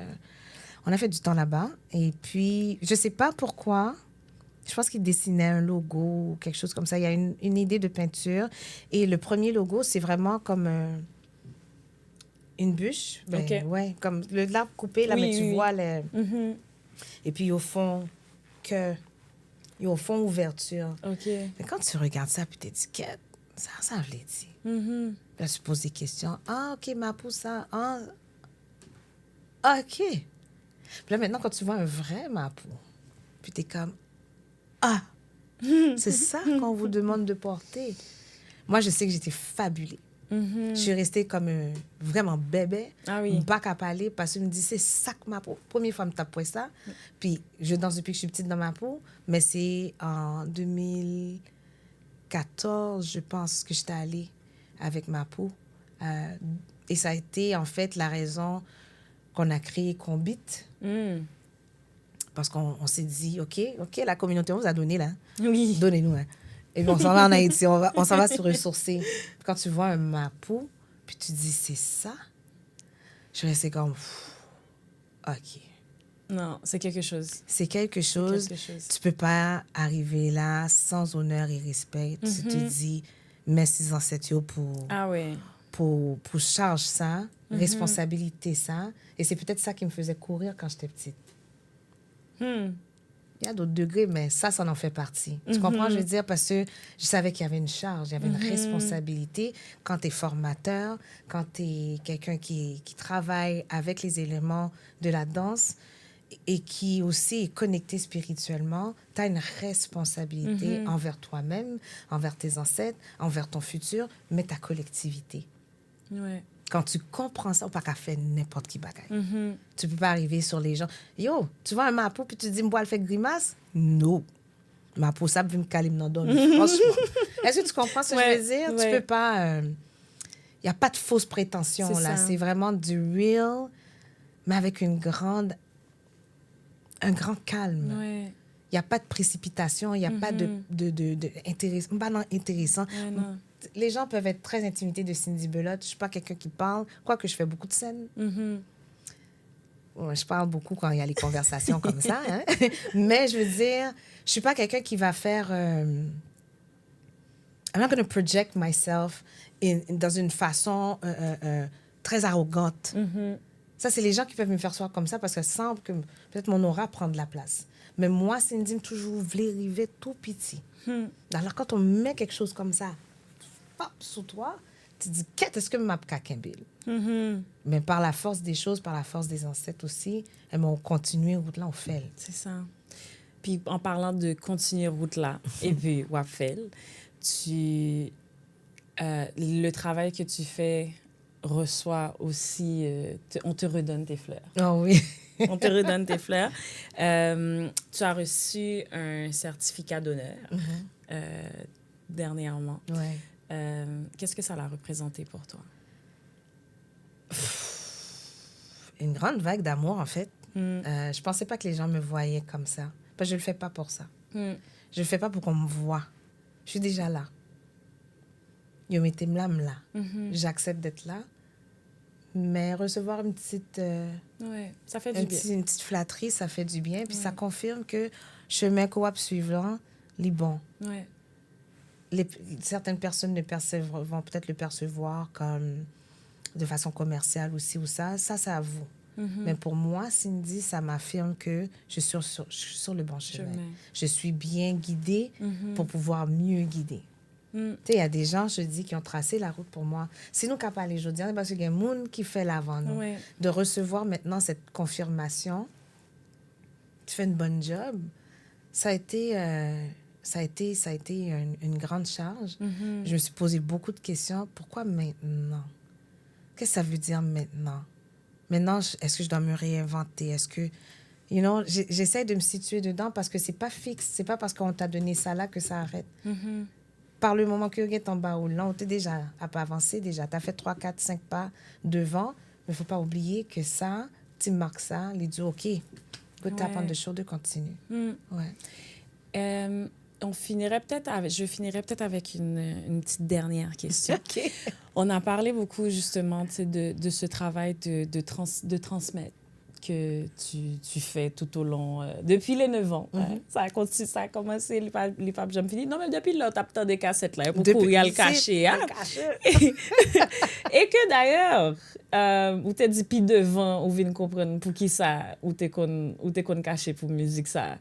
on a fait du temps là-bas. Et puis, je ne sais pas pourquoi... Je pense qu'il dessinait un logo ou quelque chose comme ça. Il y a une idée de peinture. Et le premier logo, c'est vraiment comme une bûche. Ouais, comme l'arbre coupé, là, mais tu vois les... Et puis, au fond, ouverture. Mais quand tu regardes ça, puis t'étiquettes, ça veut dire. Là, tu poses des questions. Ah, OK, ma peau, ça. Ah, OK. Puis là, maintenant, quand tu vois un vrai mapo, puis t'es comme... Ah, c'est ça qu'on vous demande de porter. Moi, je sais que j'étais fabulée. Je suis restée comme vraiment bébé. Ah oui. Pas qu'à parler parce que je me dis, c'est ça que ma peau. Première fois, je me tape ça. Puis, je danse depuis que je suis petite dans ma peau. Mais c'est en 2014, je pense, que j'étais allée avec ma peau. Et ça a été, en fait, la raison qu'on a créé Combit. Parce qu'on s'est dit, OK, la communauté, on vous a donné, là. Oui. Donnez-nous, hein. Et puis, on s'en va en Haïti, on s'en va se ressourcer. Quand tu vois un mapou, puis tu dis, c'est ça? Je restais comme, OK. Non, c'est quelque chose. C'est quelque chose. quelque chose. Tu peux pas arriver là sans honneur et respect. Tu te dis, merci ancêtres pour, Ah oui. pour charge ça, responsabilité ça. Et c'est peut-être ça qui me faisait courir quand j'étais petite. Il y a d'autres degrés, mais ça en fait partie. Tu comprends, je veux dire, parce que je savais qu'il y avait une charge, il y avait une responsabilité quand tu es formateur, quand tu es quelqu'un qui travaille avec les éléments de la danse et qui aussi est connecté spirituellement. Tu as une responsabilité envers toi-même, envers tes ancêtres, envers ton futur, mais ta collectivité. Ouais. Quand tu comprends ça, on peut pas faire n'importe qui bagaille. Tu peux pas arriver sur les gens. Yo, tu vois un mapo puis tu te dis, moi, elle fait grimace? Non. Mapo, ça veut me caler dans le dos. Franchement. Est-ce que tu comprends ce que je veux dire? Tu peux pas... Il n'y a pas de fausse prétention, là. C'est vraiment du real, mais avec un grand calme. Ouais. Il n'y a pas de précipitation, il n'y a pas de intéressant. Pas non, intéressant. Ouais, non. Les gens peuvent être très intimidés de Cindy Belotte. Je ne suis pas quelqu'un qui parle, quoique je fais beaucoup de scènes. Ouais, je parle beaucoup quand il y a les conversations comme ça. Hein? Mais je veux dire, je ne suis pas quelqu'un qui va faire... I'm not going to project myself dans une façon très arrogante. Ça, c'est les gens qui peuvent me faire soir comme ça parce que ça semble que peut-être mon aura prend de la place. Mais moi, Cindy me toujours voulu arriver tout petit. Alors, quand on met quelque chose comme ça, pop, sous toi, tu te dis, qu'est-ce que m'a kakembil? Mais par la force des choses, par la force des ancêtres aussi, elles m'ont continué route là, on fait. C'est ça. Puis en parlant de continuer route là, et puis Wafel, le travail que tu fais reçoit aussi, on te redonne tes fleurs. Oh oui. On te redonne tes fleurs. Tu as reçu un certificat d'honneur dernièrement. Ouais. Qu'est-ce que ça a représenté pour toi? Une grande vague d'amour, en fait. Je pensais pas que les gens me voyaient comme ça. Parce que je le fais pas pour ça. Je le fais pas pour qu'on me voie. Je suis déjà là. Yo mettez là. J'accepte d'être là. Mais recevoir une petite... ouais, ça fait du bien. Une petite flatterie, ça fait du bien. Puis ça confirme que chemin coop suivant, les bons. Ouais. Certaines personnes vont peut-être le percevoir comme de façon commerciale aussi ou ça. Ça à vous. Mais pour moi, Cindy, ça m'affirme que je suis sur le bon chemin. Je suis bien guidée pour pouvoir mieux guider. Tu sais, il y a des gens, je dis, qui ont tracé la route pour moi. C'est nous qui n'avons pas les jours parce qu'il y a un monde qui fait l'avant nous. Ouais. De recevoir maintenant cette confirmation, tu fais une bonne job, ça a été une grande charge. Je me suis posé beaucoup de questions. Pourquoi maintenant? Qu'est-ce que ça veut dire maintenant? Maintenant, est-ce que je dois me réinventer? Est-ce que... j'essaie de me situer dedans parce que c'est pas fixe. C'est pas parce qu'on t'a donné ça là que ça arrête. Par le moment que tu es en bas ou là, on t'est déjà à pas avancer déjà. Tu as fait 3, 4, 5 pas devant. Mais il faut pas oublier que ça, tu marques ça, les deux, OK. Good tap on the shoulder, continue. Ouais. Je finirais peut-être avec une petite dernière question. OK. On a parlé beaucoup, justement, de ce travail de transmettre que tu fais tout au long, depuis les 9 ans. Hein? Ça a commencé, les papes jam fini. Non, mais depuis là, tu as peut-être des cassettes là, pour courir le cacher. Hein? Et que d'ailleurs, ou tu dit puis devant, ou vient comprendre pour qui ça, ou tu es caché pour musique ça.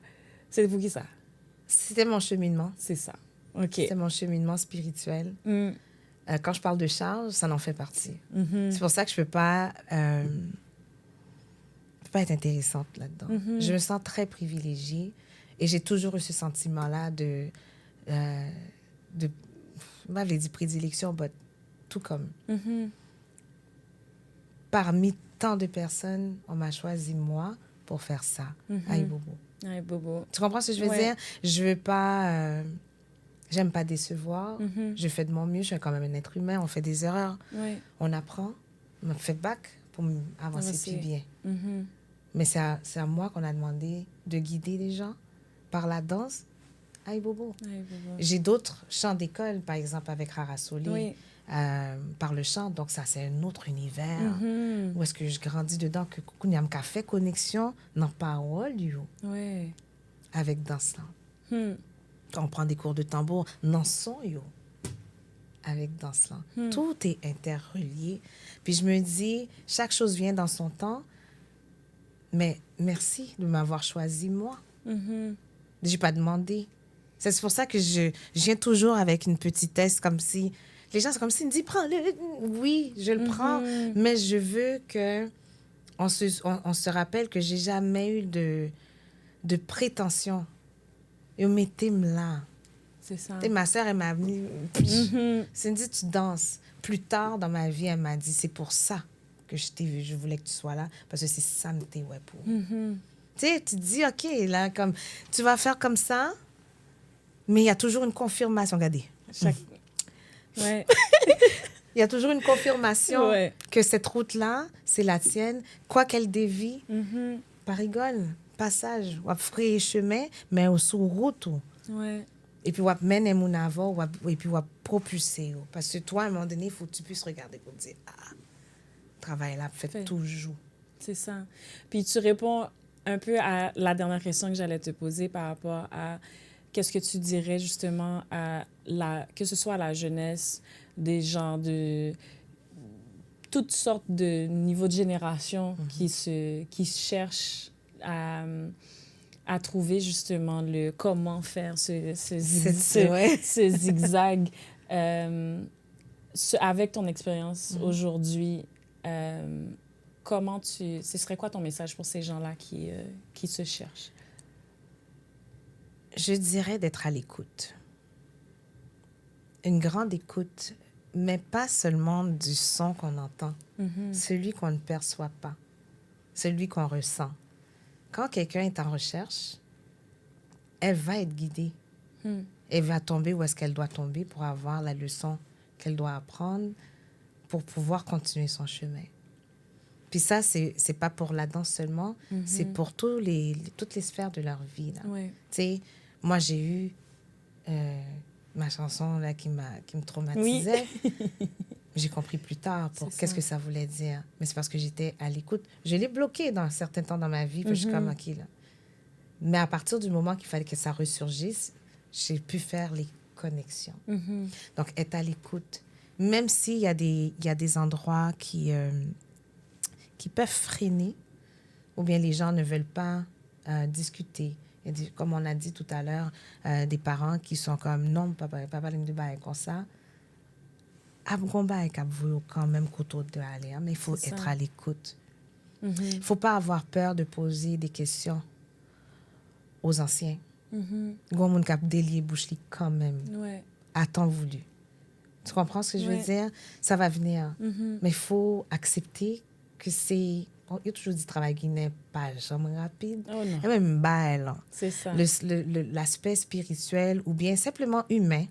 C'est pour qui ça? C'était mon cheminement. C'est ça. OK. C'était mon cheminement spirituel. Quand je parle de charge, ça en fait partie. C'est pour ça que je peux pas être intéressante là-dedans. Je me sens très privilégiée et j'ai toujours eu ce sentiment-là de m'avait dit prédilection, mais tout comme. Parmi tant de personnes, on m'a choisi moi pour faire ça. Aïe bobo. Aïe bobo. Tu comprends ce que je veux dire? Je veux pas... j'aime pas décevoir. Je fais de mon mieux. Je suis quand même un être humain. On fait des erreurs. On apprend. On fait back pour avancer plus bien. Mais c'est à moi qu'on a demandé de guider les gens par la danse. Aïe bobo. Aïe bobo. J'ai d'autres chants d'école, par exemple, avec Rara Soli, par le chant. Donc, ça, c'est un autre univers. Où est-ce que je grandis dedans, que coucou, n'y a qu'à fait connexion dans parole, yo, Ouais. avec danse là. Quand on prend des cours de tambour, dans son, yo, avec danse là. Tout est interrelié. Puis je me dis, chaque chose vient dans son temps, mais merci de m'avoir choisi, moi. J'ai pas demandé. C'est pour ça que je viens toujours avec une petitesse, comme si... Les gens, c'est comme s'ils me disent, prends-le. Oui, je le prends, mais je veux que on se rappelle que j'ai jamais eu de prétention. Et mettez-moi là. C'est ça. Ma soeur, elle m'a mis... Cindy, tu danses. Plus tard dans ma vie, elle m'a dit, c'est pour ça que je t'ai vu. Je voulais que tu sois là, parce que c'est ça que t'es ouais pour. Tu sais, tu te dis, OK, là, comme, tu vas faire comme ça, mais il y a toujours une confirmation. Regardez. Ouais. Il y a toujours une confirmation Ouais. que cette route-là, c'est la tienne. Quoi qu'elle dévie, pas rigole. Passage, ou free chemin, mais au sous route. Ouais. Et puis, on mène mon avant, et puis, on propulser. Parce que toi, à un moment donné, il faut que tu puisses regarder pour dire, travail là, fait toujours. C'est ça. Puis tu réponds un peu à la dernière question que j'allais te poser par rapport à qu'est-ce que tu dirais justement à que ce soit à la jeunesse, des gens de toutes sortes de niveaux de génération qui cherchent à trouver justement le comment faire ce zigzag. Avec ton expérience aujourd'hui, ce serait quoi ton message pour ces gens-là qui se cherchent? Je dirais d'être à l'écoute. Une grande écoute, mais pas seulement du son qu'on entend, celui qu'on ne perçoit pas, celui qu'on ressent. Quand quelqu'un est en recherche, elle va être guidée. Elle va tomber où est-ce qu'elle doit tomber pour avoir la leçon qu'elle doit apprendre pour pouvoir continuer son chemin. Puis ça, c'est pas pour la danse seulement, c'est pour toutes les sphères de leur vie. Ouais. Tu sais, moi, j'ai eu ma chanson là, qui me traumatisait. Oui. J'ai compris plus tard pour qu'est-ce que ça voulait dire. Mais c'est parce que j'étais à l'écoute. Je l'ai bloqué dans un certain temps dans ma vie, puis je suis comme, OK, là. Mais à partir du moment qu'il fallait que ça ressurgisse, j'ai pu faire les connexions. Donc, être à l'écoute. Même s'il y a des endroits qui peuvent freiner, ou bien les gens ne veulent pas discuter. Il y a comme on a dit tout à l'heure, des parents qui sont comme, non, papa ne me pas comme ça. Quand même mais il faut être à l'écoute. Il ne faut pas avoir peur de poser des questions aux anciens. Gomoun cap délier bouche quand même. Ouais. À temps voulu. Tu comprends ce que je veux dire? Ça va venir. Mais il faut accepter que c'est... Il y a toujours dit travail qui n'est pas jamais rapide. Oh non. Et même bail. C'est ça. L'aspect spirituel ou bien simplement humain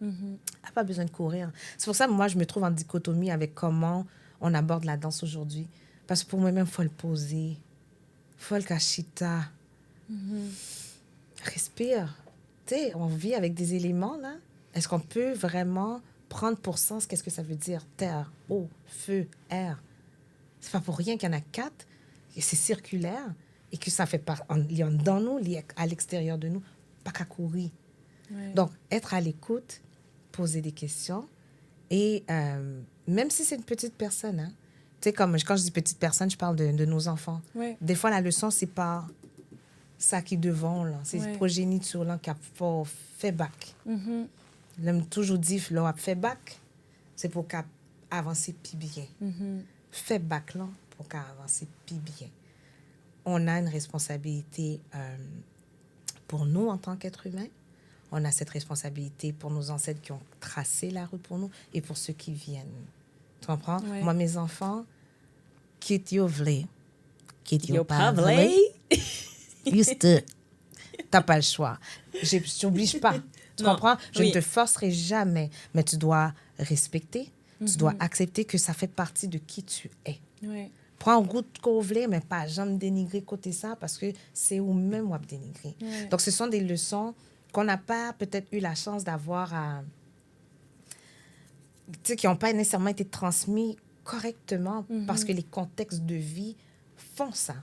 n'a pas besoin de courir. C'est pour ça que moi, je me trouve en dichotomie avec comment on aborde la danse aujourd'hui. Parce que pour moi-même, il faut le poser. Il faut le cachita. Respire. Tu sais, on vit avec des éléments, là. Est-ce qu'on peut vraiment prendre pour sens qu'est-ce que ça veut dire? Terre, eau, feu, air. C'est pas pour rien qu'il y en a 4, et c'est circulaire, et que ça fait part dans nous, à l'extérieur de nous, pas qu'à courir. Ouais. Donc, être à l'écoute, poser des questions, et même si c'est une petite personne, hein, tu sais, comme quand je dis petite personne, je parle de nos enfants. Ouais. Des fois, la leçon, c'est pas ça qui devant, là. C'est progéniture, là, qui a fait bac. L'aime toujours dit, là, a fait bac, c'est pour qu'à avancer plus bien. Fait bac, là, pour qu'à avancer plus bien. On a une responsabilité pour nous en tant qu'êtres humains. On a cette responsabilité pour nos ancêtres qui ont tracé la route pour nous et pour ceux qui viennent. Tu comprends? Ouais. Moi, mes enfants, quitte yo vle, quitte yo pas vle, juste, t'as pas le choix. Je t'oblige pas. Tu comprends? Je ne te forcerai jamais, mais tu dois respecter, tu dois accepter que ça fait partie de qui tu es. Ouais. Prends un goût de couvler, mais pas jamais dénigrer côté ça, parce que c'est vous-même ou à dénigrer. Ouais. Donc, ce sont des leçons qu'on n'a pas peut-être eu la chance d'avoir tu sais, qui n'ont pas nécessairement été transmis correctement parce que les contextes de vie font ça.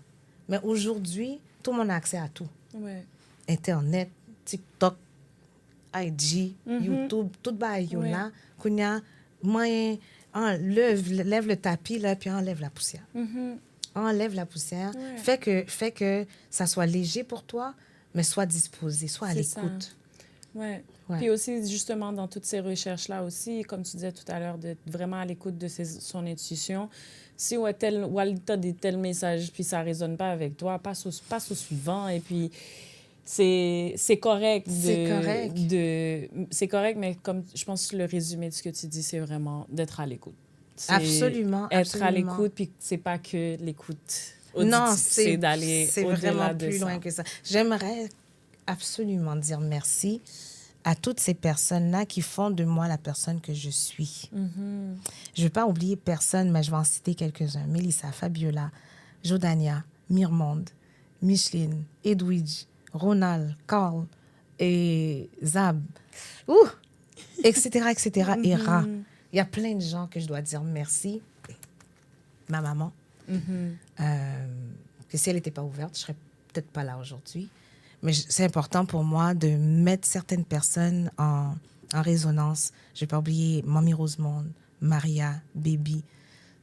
Mais aujourd'hui, tout le monde a accès à tout. Ouais. Internet, TikTok, IG, YouTube, tout ba yo Ouais. là. Kounya, moyen, lève le tapis, là, puis enlève la poussière. Enlève la poussière. Ouais. Fait que ça soit léger pour toi, mais sois disposé, sois à C'est ça. l'écoute. Ouais. Ouais. Puis aussi, justement, dans toutes ces recherches-là aussi, comme tu disais tout à l'heure, d'être vraiment à l'écoute de son intuition. Si tu as des tels messages, puis ça ne résonne pas avec toi, passe au suivant. Et puis, c'est correct. C'est correct. C'est correct, mais comme je pense que le résumé de ce que tu dis, c'est vraiment d'être à l'écoute. C'est Absolument, être à absolument. l'écoute, puis c'est pas que l'écoute Non, auditive, c'est d'aller c'est au-delà vraiment de plus ça. loin que ça. J'aimerais absolument dire merci à toutes ces personnes-là qui font de moi la personne que je suis. Je ne vais pas oublier personne, mais je vais en citer quelques-uns. Mélissa, Fabiola, Jordania, Mirmonde, Micheline, Edwidge, Ronald, Carl et Zab, etc., etc., et Ra. Il y a plein de gens que je dois dire merci. Ma maman, que si elle n'était pas ouverte, je ne serais peut-être pas là aujourd'hui. Mais c'est important pour moi de mettre certaines personnes en résonance. Je ne vais pas oublier Mamie Rosemonde, Maria, Baby.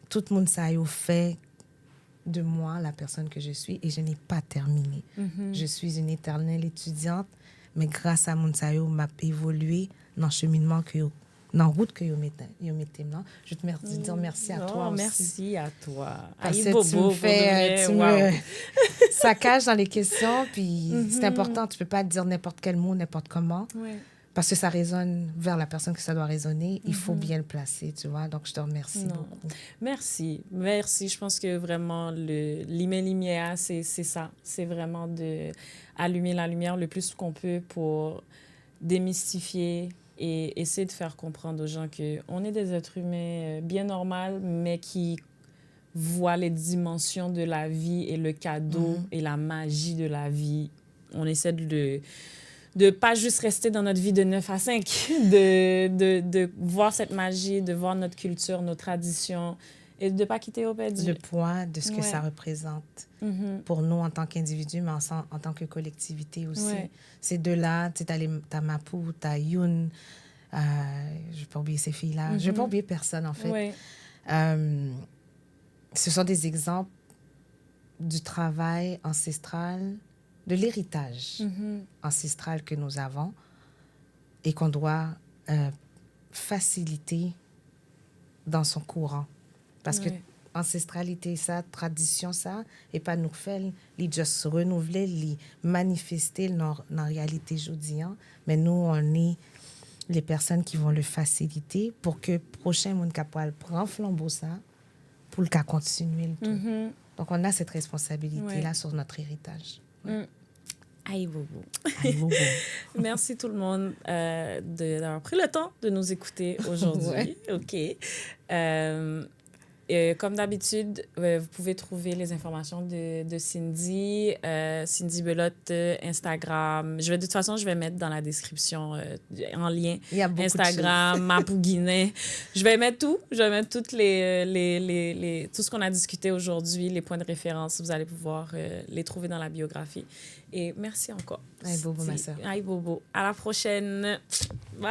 Tout le monde, ça a fait de moi la personne que je suis et je n'ai pas terminé. Je suis une éternelle étudiante, mais grâce à mon sayo, m'a évolué dans le cheminement que dans la route que yo mettez là. Je te dire merci à toi aussi. Merci à toi. Parce Aïe, que bobo, tu me fais, wow. ça cache dans les questions, puis c'est important. Tu peux pas dire n'importe quel mot, n'importe comment, Ouais. parce que ça résonne vers la personne que ça doit résonner. Il faut bien le placer, tu vois. Donc, je te remercie beaucoup. Merci. Merci. Je pense que vraiment, l'imé-lumière, c'est ça. C'est vraiment de allumer la lumière le plus qu'on peut pour démystifier et essayer de faire comprendre aux gens qu'on est des êtres humains bien normaux, mais qui voient les dimensions de la vie et le cadeau et la magie de la vie. On essaie de pas juste rester dans notre vie de 9 à 5, de voir cette magie, de voir notre culture, nos traditions et de ne pas quitter au perdu. Le poids de ce que ça représente pour nous en tant qu'individus, mais en tant que collectivité aussi. Ouais. Ces deux-là, tu sais, t'as Mapou, t'as Youn, je ne vais pas oublier ces filles-là. Je ne vais pas oublier personne, en fait. Ouais. Ce sont des exemples du travail ancestral, de l'héritage ancestral que nous avons et qu'on doit faciliter dans son courant. Parce que ancestralité, ça, tradition, ça, et pas nous faire, les juste renouveler, les manifester dans la réalité aujourd'hui. Mais nous, on est les personnes qui vont le faciliter pour que le prochain monde capable prend flambeau ça pour le cas continuer le tout. Donc, on a cette responsabilité-là sur notre héritage. Aïe, bobo. Aïe, bobo. Merci tout le monde d'avoir pris le temps de nous écouter aujourd'hui. OK. Comme d'habitude, vous pouvez trouver les informations de Cindy, Cindy Belotte, Instagram. De toute façon, je vais mettre dans la description en lien Il y a beaucoup Instagram, Mapou Guinée. Je vais mettre tout. Je vais mettre toutes tout ce qu'on a discuté aujourd'hui, les points de référence. Vous allez pouvoir les trouver dans la biographie. Et merci encore. Aïe, bobo, ma sœur. Aïe, bobo. À la prochaine. Bye.